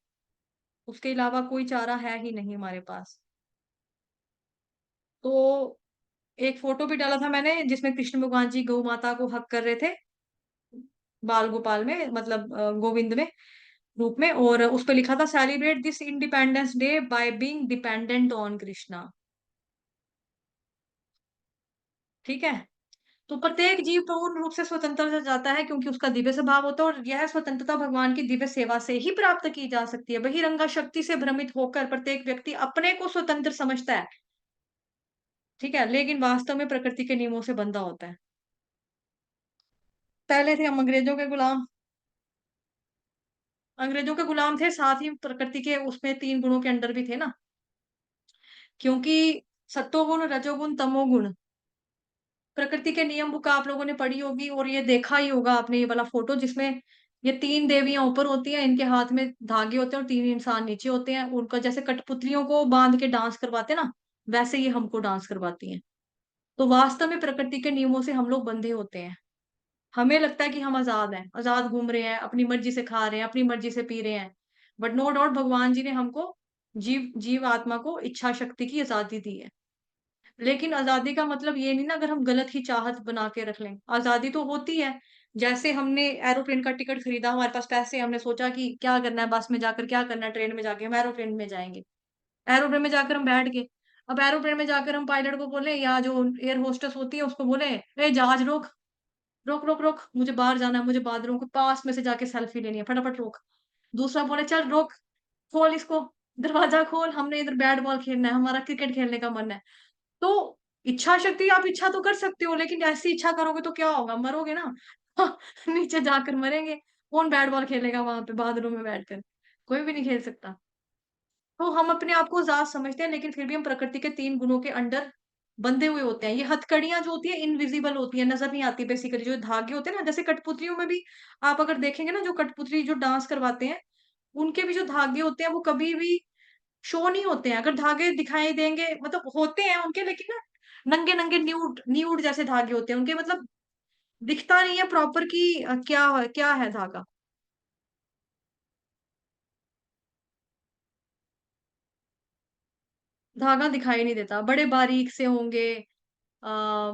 उसके अलावा कोई चारा है ही नहीं हमारे पास। तो एक फोटो भी डाला था मैंने जिसमें कृष्ण भगवान जी गौ माता को हक कर रहे थे। बाल गोपाल में, मतलब गोविंद में रूप में। और उस पे लिखा था celebrate this independence day by being dependent on Krishna. ठीक है। तो प्रत्येक जीव पूर्ण रूप से स्वतंत्र जाता है क्योंकि उसका दिव्य स्वभाव होता है, और यह स्वतंत्रता भगवान की दिव्य सेवा से ही प्राप्त की जा सकती है। बहिरंगा शक्ति से भ्रमित होकर प्रत्येक व्यक्ति अपने को स्वतंत्र समझता है। ठीक है, लेकिन वास्तव में प्रकृति के नियमों से बंधा होता है। पहले थे हम अंग्रेजों के गुलाम। अंग्रेजों के गुलाम थे, साथ ही प्रकृति के उसमें 3 गुणों के अंडर भी थे ना। क्योंकि सत्वगुण, रजोगुण, तमोगुण, प्रकृति के नियम बुक आप लोगों ने पढ़ी होगी और ये देखा ही होगा आपने, ये वाला फोटो जिसमें ये 3 देवियां ऊपर होती हैं, इनके हाथ में धागे होते हैं और 3 इंसान नीचे होते हैं। उनका जैसे कठपुतलियों को बांध के डांस करवाते हैं ना, वैसे ये हमको डांस करवाती हैं। तो वास्तव में प्रकृति के नियमों से हम लोग बंधे होते हैं। हमें लगता है कि हम आजाद हैं, आजाद घूम रहे हैं, अपनी मर्जी से खा रहे हैं, अपनी मर्जी से पी रहे हैं। बट नो डाउट भगवान जी ने हमको, जीव जीव आत्मा को इच्छा शक्ति की आजादी दी है। लेकिन आजादी का मतलब ये नहीं ना, अगर हम गलत ही चाहत बना के रख लें। आजादी तो होती है, जैसे हमने एरोप्लेन का टिकट खरीदा, हमारे पास पैसे, हमने सोचा कि क्या करना है, बस में जाकर क्या करना है, ट्रेन में जाके हम एरोप्लेन में जाएंगे। एरोप्लेन में जाकर हम बैठ गए। अब एरोप्लेन में जाकर हम पायलट को बोले, या जो एयर होस्टेस होती है उसको बोले, ए जहाज रोक, रोक रोक रोक, मुझे बाहर जाना है, मुझे बादलों के पास में से जाके सेल्फी लेनी है, फटाफट रोक। दूसरा बोले, चल रोक, खोल इसको, दरवाजा खोल, हमने इधर बैट बॉल खेलना है, हमारा क्रिकेट खेलने का मन है। तो इच्छा शक्ति, आप इच्छा तो कर सकते हो, लेकिन ऐसी इच्छा करोगे तो क्या होगा, मरोगे ना। नीचे जाकर मरेंगे। कौन बैट बॉल खेलेगा वहां पे बादलों में बैठकर? कोई भी नहीं खेल सकता। तो हम अपने आप को आजाद समझते हैं, लेकिन फिर भी हम प्रकृति के 3 गुणों के अंडर बंधे हुए होते हैं। ये हथकड़ियां जो होती है इनविजिबल होती है, नजर नहीं आती। बेसिकली जो धागे होते हैं ना, जैसे कठपुतलियों में भी आप अगर देखेंगे ना, जो कठपुतली जो डांस करवाते हैं, उनके भी जो धागे होते हैं वो कभी भी शो नहीं होते हैं। अगर धागे दिखाई देंगे, मतलब होते हैं उनके, लेकिन ना नंगे नंगे न्यूड न्यूड जैसे धागे होते हैं उनके, मतलब दिखता नहीं है प्रॉपर कि क्या है धागा। धागा दिखाई नहीं देता, बड़े बारीक से होंगे। आ,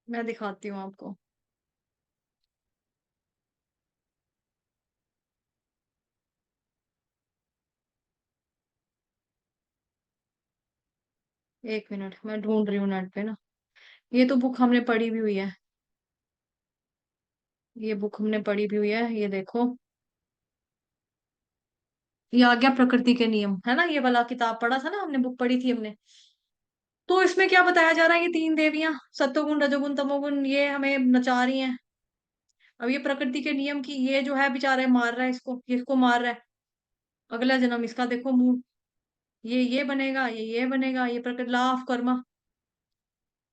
मैं दिखाती हूँ आपको। 1 मिनट, मैं ढूंढ रही हूँ नेट पे ना। ये तो बुक हमने पढ़ी भी हुई है। ये बुक हमने पढ़ी भी हुई है, ये देखो। ये आ गया प्रकृति के नियम, है ना, ये वाला किताब पढ़ा था ना हमने, बुक पढ़ी थी हमने। तो इसमें क्या बताया जा रहा है, ये 3 देवियां, सत्वगुण, रजोगुण, तमोगुण, ये हमें नचा रही हैं। अब ये प्रकृति के नियम की, ये जो है बेचारा मार रहा है इसको, ये इसको मार रहा है। अगला जन्म इसका देखो मुंह, ये बनेगा, ये बनेगा, ये प्रकृति, लॉ ऑफ कर्मा।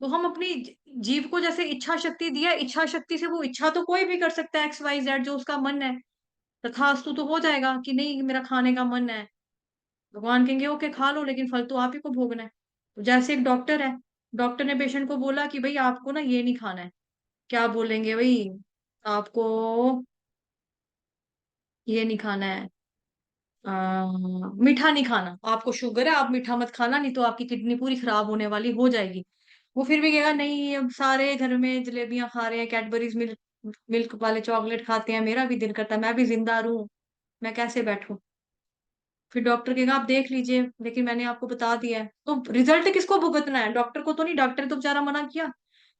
तो हम अपनी जीव को जैसे इच्छा शक्ति दिया, इच्छा शक्ति से वो इच्छा तो कोई भी कर सकता है, XYZ जो उसका मन है। तथास्तु तो हो जाएगा कि नहीं मेरा खाने का मन है, भगवान कहेंगे ओके खा लो, लेकिन फल तो आप ही को भोगना है। तो जैसे एक डॉक्टर है, डॉक्टर ने पेशेंट को बोला कि भाई आपको ना ये नहीं खाना है, क्या बोलेंगे भाई, आपको ये नहीं खाना है, मीठा नहीं खाना, आपको शुगर है, आप मीठा मत खाना, नहीं तो आपकी किडनी पूरी खराब होने वाली हो जाएगी। वो फिर भी कहेगा नहीं, अब सारे घर में जलेबियां खा रहे हैं, कैडबरीज मिल्क मिल्क वाले चॉकलेट खाते हैं, मेरा भी दिल करता है, मैं भी जिंदा रहूं, मैं कैसे बैठूं। फिर डॉक्टर कहेगा आप देख लीजिए, लेकिन मैंने आपको बता दिया है। तो रिजल्ट किसको भुगतना है, डॉक्टर को तो नहीं, डॉक्टर ने तो बेचारा मना किया,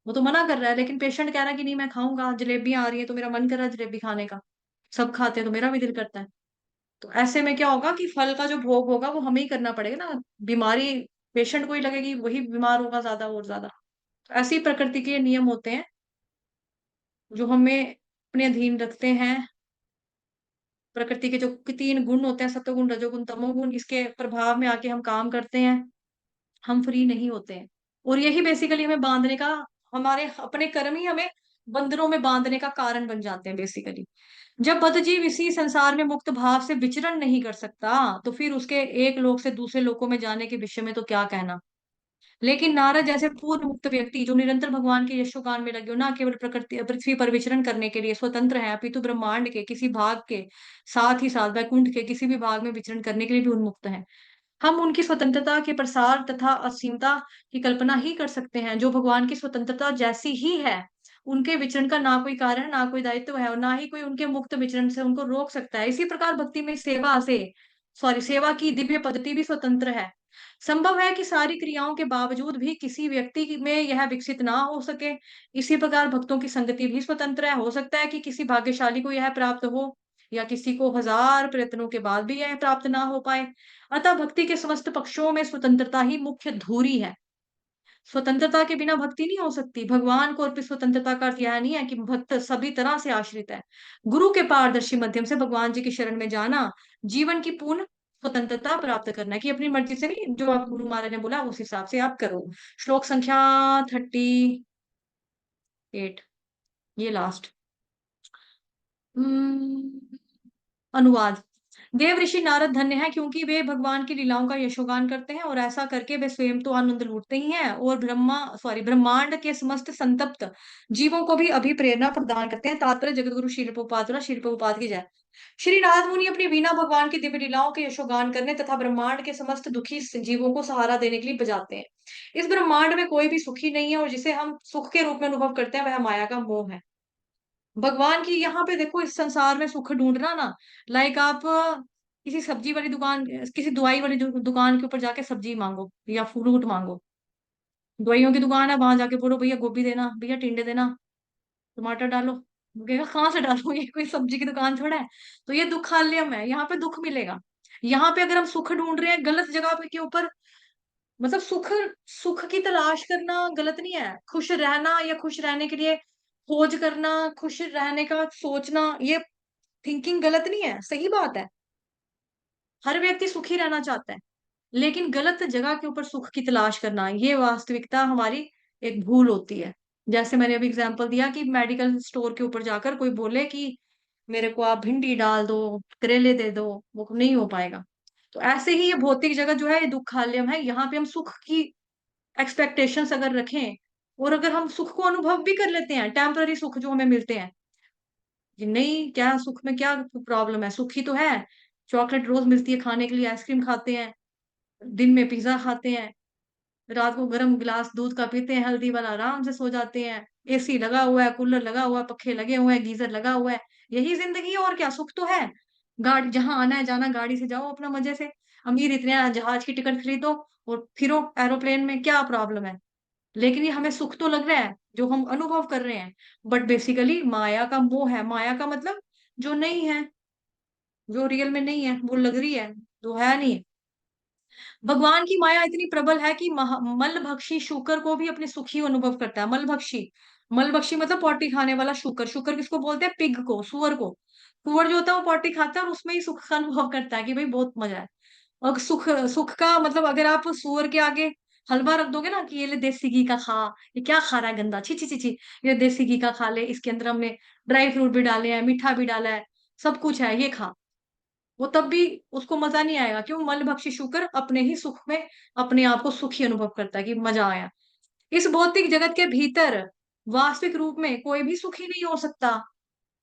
वो तो मना कर रहा है, लेकिन पेशेंट कह रहा है कि नहीं मैं खाऊंगा, जलेबियां आ रही है तो मेरा मन कर रहा है जलेबी खाने का, सब खाते हैं तो मेरा भी दिल करता है। तो ऐसे में क्या होगा कि फल का जो भोग होगा वो हमें ही करना पड़ेगा ना। बीमारी पेशेंट को ही लगेगी, वही बीमार होगा ज्यादा और ज्यादा। तो ऐसे ही प्रकृति के नियम होते हैं जो हमें अपने अधीन रखते हैं। प्रकृति के जो 3 गुण होते हैं, सत्वगुण, रजोगुण, तमोगुण, इसके प्रभाव में आके हम काम करते हैं, हम फ्री नहीं होते हैं। और यही बेसिकली हमें बांधने का, हमारे अपने कर्म ही हमें बंधनों में बांधने का कारण बन जाते हैं बेसिकली। जब बद्धजीव इसी संसार में मुक्त भाव से विचरण नहीं कर सकता, तो फिर उसके एक लोक से दूसरे लोकों में जाने के विषय में तो क्या कहना। लेकिन नारद जैसे पूर्ण मुक्त व्यक्ति जो निरंतर भगवान के यशोगान में लगे हो, ना केवल प्रकृति पृथ्वी पर विचरण करने के लिए स्वतंत्र है, अपितु ब्रह्मांड के किसी भाग के साथ ही साथ वैकुंठ के किसी भी भाग में विचरण करने के लिए भी उन्मुक्त है। हम उनकी स्वतंत्रता के प्रसार तथा असीमता की कल्पना ही कर सकते हैं, जो भगवान की स्वतंत्रता जैसी ही है। उनके विचरण का ना कोई कारण, ना कोई दायित्व है, और ना ही कोई उनके मुक्त विचरण से उनको रोक सकता है। इसी प्रकार भक्ति में सेवा की दिव्य पद्धति भी स्वतंत्र है। संभव है कि सारी क्रियाओं के बावजूद भी किसी व्यक्ति में यह विकसित ना हो सके। इसी प्रकार भक्तों की संगति भी स्वतंत्र है। हो सकता है कि किसी भाग्यशाली को यह प्राप्त हो, या किसी को हजार प्रयत्नों के बाद भी यह प्राप्त ना हो पाए। अतः भक्ति के समस्त पक्षों में स्वतंत्रता ही मुख्य धुरी है। स्वतंत्रता के बिना भक्ति नहीं हो सकती। भगवान को अर्पित स्वतंत्रता का अर्थ यह नहीं है कि भक्त सभी तरह से आश्रित है। गुरु के पारदर्शी माध्यम से भगवान जी की शरण में जाना, जीवन की पूर्ण स्वतंत्रता प्राप्त करना है, कि अपनी मर्जी से नहीं, जो आप गुरु महाराज ने बोला उस हिसाब से आप करो। श्लोक संख्या 38, ये लास्ट। अनुवाद। देव ऋषि नारद धन्य है, क्योंकि वे भगवान की लीलाओं का यशोगान करते हैं, और ऐसा करके वे स्वयं तो आनंद लूटते ही हैं, और ब्रह्मांड के समस्त संतप्त जीवों को भी अभिप्रेरणा प्रदान करते हैं। तात्पर्य जगत गुरु श्रील प्रभुपाद, श्रील प्रभुपाद की जय। श्री नारद मुनि अपनी वीणा भगवान की दिव्य लीलाओं के यशोगान करने तथा ब्रह्मांड के समस्त दुखी जीवों को सहारा देने के लिए बजाते हैं। इस ब्रह्मांड में कोई भी सुखी नहीं है, और जिसे हम सुख के रूप में अनुभव करते हैं वह माया का मोह है। भगवान की यहाँ पे देखो, इस संसार में सुख ढूंढना ना, लाइक आप किसी सब्जी वाली दुकान, किसी दवाई वाली दुकान के ऊपर जाके सब्जी मांगो या फ्रूट मांगो। दवाइयों की दुकान है, वहां जाके बोलो भैया गोभी देना, भैया टिंडे देना, टमाटर डालो। वो कहेगा कहाँ से डालो, ये कोई सब्जी की दुकान थोड़ा है। तो ये दुखालयम है, यहाँ पे दुख मिलेगा। यहाँ पे अगर हम सुख ढूंढ रहे हैं गलत जगह पे के ऊपर, मतलब सुख, सुख की तलाश करना गलत नहीं है। खुश रहना या खुश रहने के लिए खोज करना, खुश रहने का सोचना, ये थिंकिंग गलत नहीं है, सही बात है। हर व्यक्ति सुखी रहना चाहता है, लेकिन गलत जगह के ऊपर सुख की तलाश करना, ये वास्तविकता हमारी एक भूल होती है। जैसे मैंने अभी एग्जांपल दिया कि मेडिकल स्टोर के ऊपर जाकर कोई बोले कि मेरे को आप भिंडी डाल दो, करेले दे दो, वो नहीं हो पाएगा। तो ऐसे ही ये भौतिक जगत जो है, ये दुखालयम है। यहाँ पे हम सुख की एक्सपेक्टेशंस अगर रखें, और अगर हम सुख को अनुभव भी कर लेते हैं, टेम्पररी सुख जो हमें मिलते हैं, कि नहीं, क्या सुख में क्या प्रॉब्लम है, सुखी तो है। चॉकलेट रोज मिलती है खाने के लिए, आइसक्रीम खाते हैं, दिन में पिज्जा खाते हैं, रात को गर्म गिलास दूध का पीते हैं हल्दी वाला, आराम से सो जाते हैं। एसी लगा हुआ है, कूलर लगा हुआ है, पखे लगे हुए हैं, गीजर लगा हुआ है। यही जिंदगी है, और क्या, सुख तो है। गाड़ी, जहां आना है जाना गाड़ी से जाओ अपना मजे से। अमीर इतने हैं, जहाज की टिकट खरीदो और फिरो एरोप्लेन में, क्या प्रॉब्लम है। लेकिन ये हमें सुख तो लग रहा है जो हम अनुभव कर रहे हैं, बट बेसिकली माया का मोह है। माया का मतलब जो नहीं है, जो रियल में नहीं है, वो लग रही है, जो है नहीं। भगवान की माया इतनी प्रबल है कि मलभक्षी शूकर को भी अपने सुखी अनुभव करता है। मलभक्षी, मलभक्षी मतलब पॉटी खाने वाला शूकर। शूकर किसको बोलते हैं? पिग को, सुअर को। सुअर जो होता है वो पॉटी खाता है और उसमें ही सुख का अनुभव करता है कि भाई बहुत मजा है। और सुख, सुख का मतलब अगर आप सुअर के आगे हलवा रख दोगे ना कि ये ले देसी घी का खा, ये क्या खा रहा है गंदा, छी छी छी छी, ये देसी घी का खा ले, इसके अंदर हमने ड्राई फ्रूट भी डाले हैं, मीठा भी डाला है, सब कुछ है, ये खा, वो तब भी उसको मजा नहीं आएगा। क्यों? मलभक्षी शुकर अपने ही सुख में अपने आप को सुखी अनुभव करता है कि मजा आया। इस भौतिक जगत के भीतर वास्तविक रूप में कोई भी सुखी नहीं हो सकता,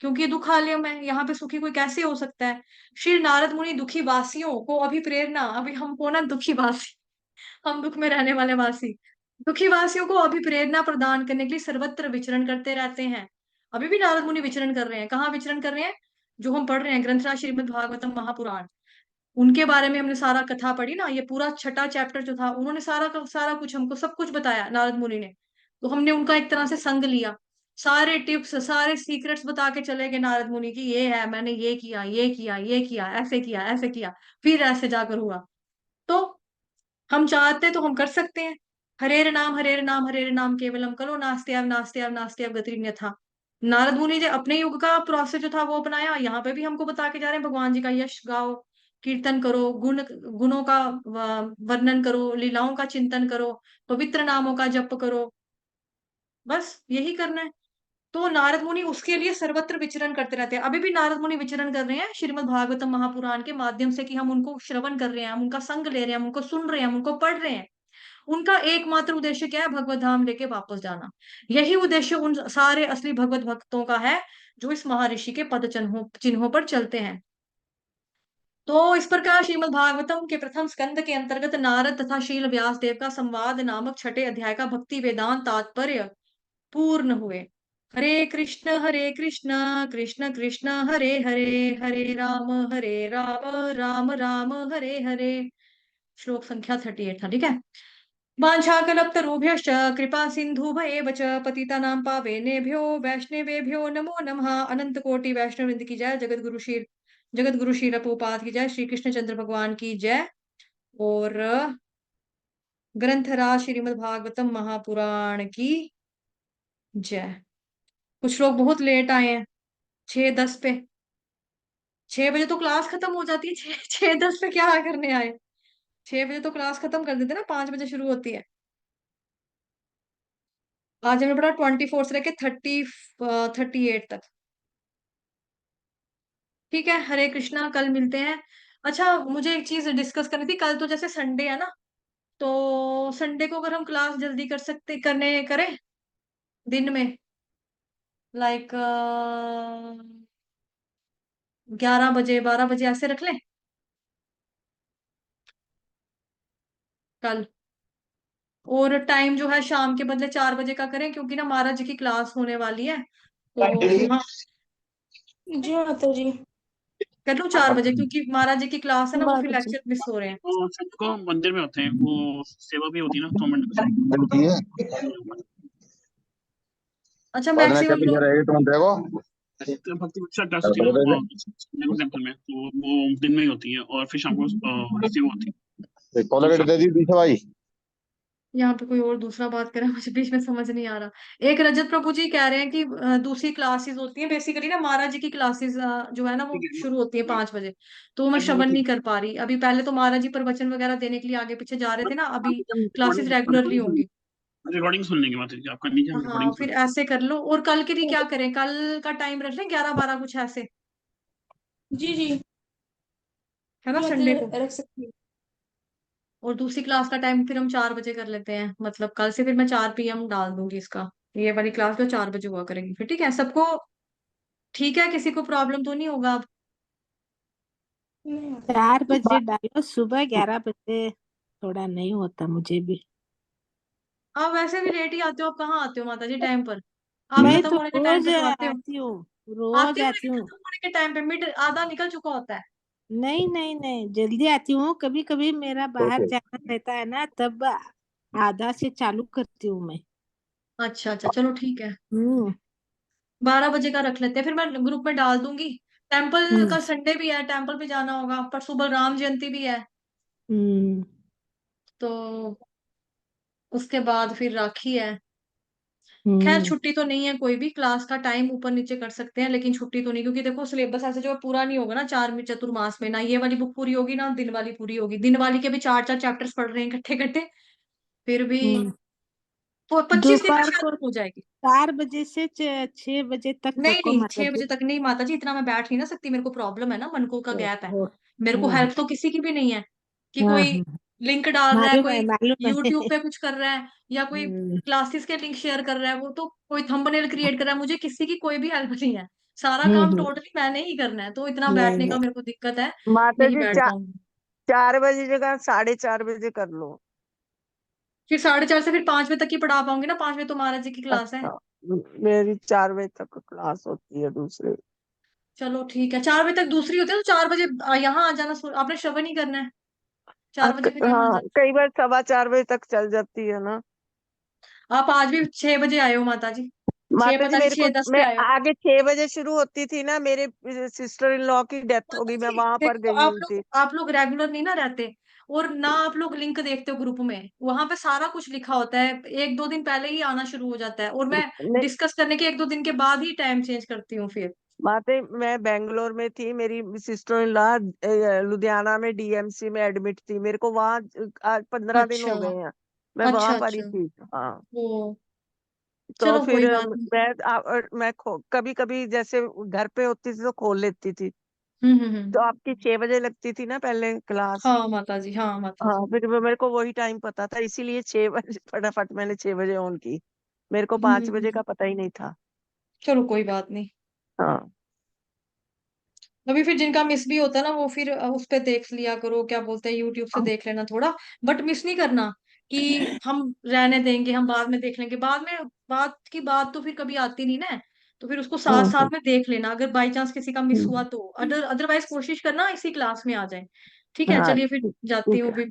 क्योंकि ये दुखालयम है। यहाँ पे सुखी कोई कैसे हो सकता है? श्री नारद मुनि दुखी वासियों को अभिप्रेरणा, अभी हमको ना दुखी वासी, हम दुख में रहने वाले वासी, दुखी वासियों को अभिप्रेरणा प्रदान करने के लिए सर्वत्र विचरण करते रहते हैं। अभी भी नारद मुनि विचरण कर रहे हैं। कहाँ विचरण कर रहे हैं? जो हम पढ़ रहे हैं ग्रंथराज श्रीमद् भागवतम महापुराण, उनके बारे में हमने सारा कथा पढ़ी ना, ये पूरा छठा चैप्टर जो था, उन्होंने सारा का सारा कुछ हमको सब कुछ बताया नारद मुनि ने। तो हमने उनका एक तरह से संग लिया, सारे टिप्स सारे सीक्रेट्स बता के चले गए नारद मुनि की, ये है, मैंने ये किया, ये किया, ये किया, ऐसे किया, ऐसे किया, फिर ऐसे जाकर हुआ। तो हम चाहते तो हम कर सकते हैं। हरेर नाम, हरेर नाम, हरेर नाम केवलम कलो नास्त्याव नास्त्याव नास्त्याव गतिर्न्य था। नारद मुनि ने अपने युग का प्रोसेस जो था वो अपनाया, यहाँ पे भी हमको बता के जा रहे हैं भगवान जी का यश गाओ, कीर्तन करो, गुणों का वर्णन करो, लीलाओं का चिंतन करो, पवित्र नामों का जप करो, बस यही करना है। तो नारद मुनि उसके लिए सर्वत्र विचरण करते रहते हैं। अभी भी नारद मुनि विचरण कर रहे हैं श्रीमद् भागवतम महापुराण के माध्यम से, कि हम उनको श्रवण कर रहे हैं, हम उनका संग ले रहे हैं, हम उनको सुन रहे हैं, हम उनको पढ़ रहे हैं। उनका एकमात्र उद्देश्य क्या है? भगवत धाम लेके वापस जाना। यही उद्देश्य उन सारे असली भगवत भक्तों का है, जो इस महर्षि के पद चिन्हों चिन्हों पर चलते हैं। तो इस प्रकार श्रीमद् भागवतम के प्रथम स्कंद के अंतर्गत नारद तथा शील व्यास देव का संवाद नामक छठे अध्याय का भक्ति वेदांत तात्पर्य पूर्ण हुए। हरे कृष्ण कृष्ण कृष्ण हरे हरे, हरे राम राम राम हरे हरे। श्लोक संख्या 38 था, ठीक है। वाञ्छाकल्पतरुभ्यश्च कृपा सिन्धुभयेव च पतितानां पावनेभ्यो वैष्णवेभ्यो नमो नमः। अनंत कोटि वैष्णव वृंद की जय। जगत गुरु श्री रघुपाद की जय। श्री कृष्ण चंद्र भगवान की जय। और ग्रंथराज श्रीमद् भागवतम महापुराण की जय। कुछ लोग बहुत लेट आए हैं, 6:10 पे। 6 बजे तो क्लास खत्म हो जाती है, 6:10 पे क्या करने आए? 6 बजे तो क्लास खत्म कर देते ना, 5 बजे शुरू होती है। आज हमने पढ़ा 24 से लेके 38 तक। ठीक है, हरे कृष्णा, कल मिलते हैं। अच्छा, मुझे एक चीज डिस्कस करनी थी। कल तो जैसे संडे है ना, तो संडे को अगर हम क्लास जल्दी कर सकते करने करें दिन में, लाइक 11 बजे 12 बजे ऐसे रख लें कल। और टाइम जो है शाम के बदले 4 बजे का करें, क्योंकि ना महाराज जी की क्लास होने वाली है। तो वहाँ जी माता जी। कर लूँ 4 बजे, क्योंकि महाराज जी की क्लास है ना, वो फिर माता जी। लेक्चर मिस हो रहे हैं। वो सबको मंदिर में होते हैं, वो सेवा भी होती है ना, तो मंदिर मिलती है अच्छा, बाद में क्या मैक्सिमम पीछे लोग। रहेगी तुम देखो तो भक्ति विचार क्लास होती है ना, देखो टेम्पल में, तो वो दिन में ही होती है, और फिर शाम को रिसीव होती है तो कॉलर शाम दे दी पीछे भाई। यहाँ पे कोई और दूसरा बात करे, मुझे बीच में समझ नहीं आ रहा। एक रजत प्रभु जी कह रहे हैं कि दूसरी क्लासेस होती हैं बेसिकली ना, महाराज जी की क्लासेस जो है ना वो ठीक है शुरू होती है ना। 5 बजे। तो मैं वो श्रवण नहीं ठीक कर पा रही अभी। पहले तो महाराज जी प्रवचन वगैरह देने के लिए आगे पीछे जा रहे थे ना, अभी क्लासेस रेगुलरली रिकॉर्डिंग होंगी। रिकॉर्डिंग सुन लेंगे माता जी, आपका नीचे हम हाँ, रिकॉर्डिंग फिर सुन ऐसे कर लो। और कल के लिए क्या करें? कल का टाइम रख लें 11-12 कुछ ऐसे, जी जी। है ना, जी माता जी, संडे को। रख सकती हूँ। और दूसरी क्लास का टाइम फिर हम 4 बजे कर लेते हैं, मतलब कल से फिर मैं 4 PM डाल दूंगी इसका। ये वाली क्लास जो 4 बजे हुआ करेगी, फिर ठीक है सबको। ठीक है, किसी को प्रॉब्लम तो नहीं होगा अब? नहीं माता जी। 4 बजे डालो, सुबह 11 बजे थोड़ा नहीं होता मुझे भी। आप वैसे भी लेट ही आते हो। आप कहाँ आते हो माता जी टाइम पर? आप मैं खत्म तो होने के टाइम रोज पे तो आते हो। आती हूँ, रोज आते हो आती लेकिन हूँ। खत्म होने के टाइम पे मिड आधा निकल चुका होता है। नहीं नहीं नहीं, जल्दी आती हूँ। कभी कभी मेरा बाहर जाना रहता है ना, तब आधा से चालू करती हूँ मैं। अच्छा अच्छा, चलो ठीक है। हम्म 12 बजे का रख लेते हैं, फिर मैं ग्रुप में डाल दूंगी। टेम्पल हम्म का संडे भी है, टेम्पल भी जाना होगा, परसों बलराम जयंती भी है। हम्म तो उसके बाद फिर राखी है। खैर हम्म छुट्टी तो नहीं है कोई भी, क्लास का टाइम ऊपर नीचे कर सकते हैं, लेकिन छुट्टी तो नहीं, क्योंकि देखो सिलेबस ऐसे जो है पूरा नहीं होगा ना चार में चतुर्मास में, ना ये वाली बुक पूरी होगी ना दिन वाली पूरी होगी। दिन वाली के भी 4-4 चैप्टर्स पढ़ रहे हैं इकट्ठे इकट्ठे, फिर भी हम्म। 25 दिन में दोपहर शायद को हो जाएगी। 4 बजे से 6 बजे तक नहीं रखो नहीं, माता छह जी। बजे तक नहीं माता जी, इतना मैं बैठ नहीं ना सकती, मेरे को प्रॉब्लम है ना, मनको का ओ, गैप है। ओ, मेरे को हम्म हेल्प तो किसी की भी नहीं है कि हाँ कोई हाँ, लिंक डाल रहा है, मालूम है कोई मालूम है। यूट्यूब पे कुछ कर रहा है, या कोई हम्म क्लासेस के लिंक शेयर कर रहा है, वो तो कोई थंबनेल क्रिएट कर रहा है, मुझे किसी की कोई भी हेल्प नहीं है। सारा काम हम्म। टोटली मैंने ही करना है, तो इतना नहीं बैठने का नहीं, मेरे को दिक्कत है। माता नहीं जी बैठ पाऊंगी। 4 बजे जगह 4:30 बजे कर लो। फिर 4:30 से फिर 5 बजे तक ही पढ़ा पाऊंगी ना, 5 बजे तो महाराज जी की क्लास है। अच्छा, मेरी 4 बजे तक क्लास होती है दूसरे। चलो ठीक है, 4 बजे तक दूसरी होती है, तो 4 बजे यहाँ आ जाना। आपने श्रवण ही करना है, 4 बजे फिर यहाँ आ हाँ, जाना। कई बार 4:15 बजे तक चल जाती है ना। आप आज भी 6 बजे आए हो माता जी। छह माता जी पता नहीं मेरे को 6:10 पे मैं आए हो। आगे 6 बजे शुरू होती थी ना, मेरे सिस्टर इन लॉ की डेथ हो माता गई, मैं जी वहां पर देखो, गई हुई थी। आप लोग रेगुलर नहीं ना रहते, और ना आप लोग लिंक देखते हो ग्रुप में। वहां पे सारा कुछ लिखा होता है, 1-2 दिन पहले ही आना शुरू हो जाता है, और मैं नहीं डिस्कस करने के 1-2 दिन के बाद ही टाइम चेंज करती हूँ फिर। माता जी, मैं बेंगलोर में थी, मेरी सिस्टर इन लॉ लुधियाना में डीएमसी में एडमिट थी, मेरे को वहां आज 15 दिन अच्छा हो गए हैं, मैं वहां अच्छा पर ही अच्छा। थी। हाँ, वो तो चलो फिर कोई बात नहीं। मैं कभी कभी जैसे घर पे होती थी तो खोल लेती थी। हम्म। तो आपकी 6 बजे लगती थी ना पहले क्लास। हाँ माता जी, हाँ माता हाँ, जी। फिर मेरे को वही टाइम पता था, इसीलिए 6 बजे फटाफट मैंने 6 बजे ऑन की। मेरे को 5 बजे हम्म। का पता ही नहीं था। चलो कोई बात नहीं। हाँ, अभी फिर जिनका मिस भी होता है ना, वो फिर उस पे देख लिया करो, क्या बोलते हैं, यूट्यूब से देख लेना थोड़ा, बट मिस नहीं करना कि हम रहने देंगे, हम बाद में देख लेंगे। बाद में बात की बात तो फिर कभी आती नहीं ना, तो फिर उसको साथ हम्म, साथ में देख लेना, अगर बाई चांस किसी का मिस हुआ हम्म, तो। अदरवाइज कोशिश करना इसी क्लास में आ जाए। ठीक है, हाँ चलिए फिर जाती ठीक हूँ है। भी।